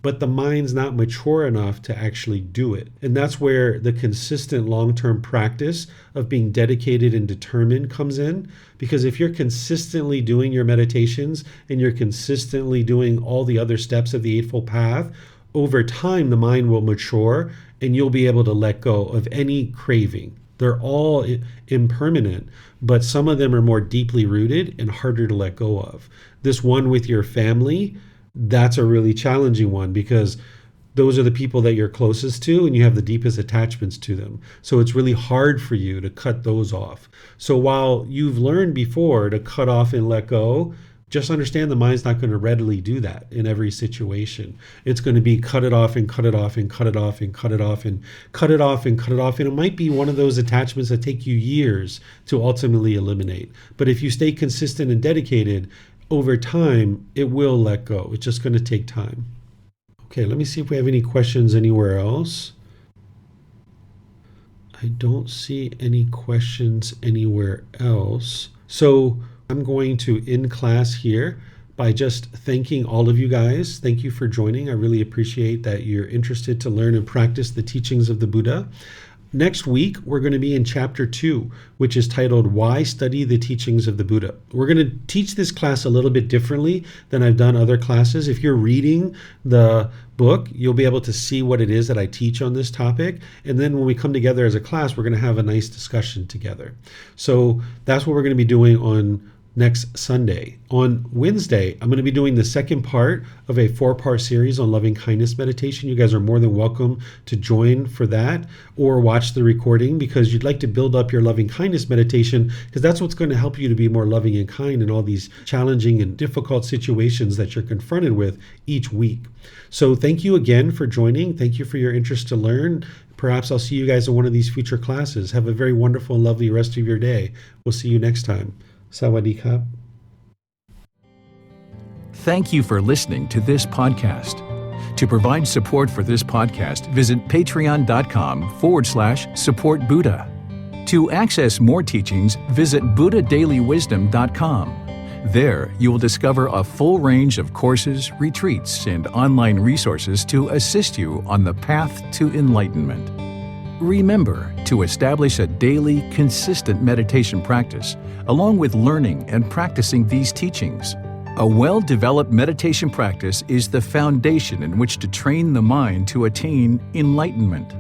Speaker 2: but the mind's not mature enough to actually do it. And that's where the consistent long-term practice of being dedicated and determined comes in. Because if you're consistently doing your meditations and you're consistently doing all the other steps of the Eightfold Path, over time the mind will mature and you'll be able to let go of any craving. They're all impermanent, but some of them are more deeply rooted and harder to let go of. This one with your family, that's a really challenging one because those are the people that you're closest to and you have the deepest attachments to them. So it's really hard for you to cut those off. So while you've learned before to cut off and let go, just understand the mind's not going to readily do that in every situation. It's going to be cut it off and cut it off and cut it off and cut it off and cut it off and cut it off. And it might be one of those attachments that take you years to ultimately eliminate. But if you stay consistent and dedicated, over time, it will let go. It's just going to take time. Okay, let me see if we have any questions anywhere else. I don't see any questions anywhere else. So I'm going to end class here by just thanking all of you guys. Thank you for joining. I really appreciate that you're interested to learn and practice the teachings of the Buddha. Next week, we're going to be in chapter 2, which is titled, Why Study the Teachings of the Buddha? We're going to teach this class a little bit differently than I've done other classes. If you're reading the book, you'll be able to see what it is that I teach on this topic. And then when we come together as a class, we're going to have a nice discussion together. So that's what we're going to be doing on next Sunday. On Wednesday, I'm going to be doing the second part of a 4-part series on loving kindness meditation. You guys are more than welcome to join for that or watch the recording because you'd like to build up your loving kindness meditation because that's what's going to help you to be more loving and kind in all these challenging and difficult situations that you're confronted with each week. So thank you again for joining. Thank you for your interest to learn. Perhaps I'll see you guys in one of these future classes. Have a very wonderful and lovely rest of your day. We'll see you next time. Sawadee Krap.
Speaker 1: Thank you for listening to this podcast. To provide support for this podcast, visit patreon.com/support Buddha. To access more teachings, visit buddhadailywisdom.com. There, you will discover a full range of courses, retreats, and online resources to assist you on the path to enlightenment. Remember to establish a daily, consistent meditation practice, along with learning and practicing these teachings. A well-developed meditation practice is the foundation in which to train the mind to attain enlightenment.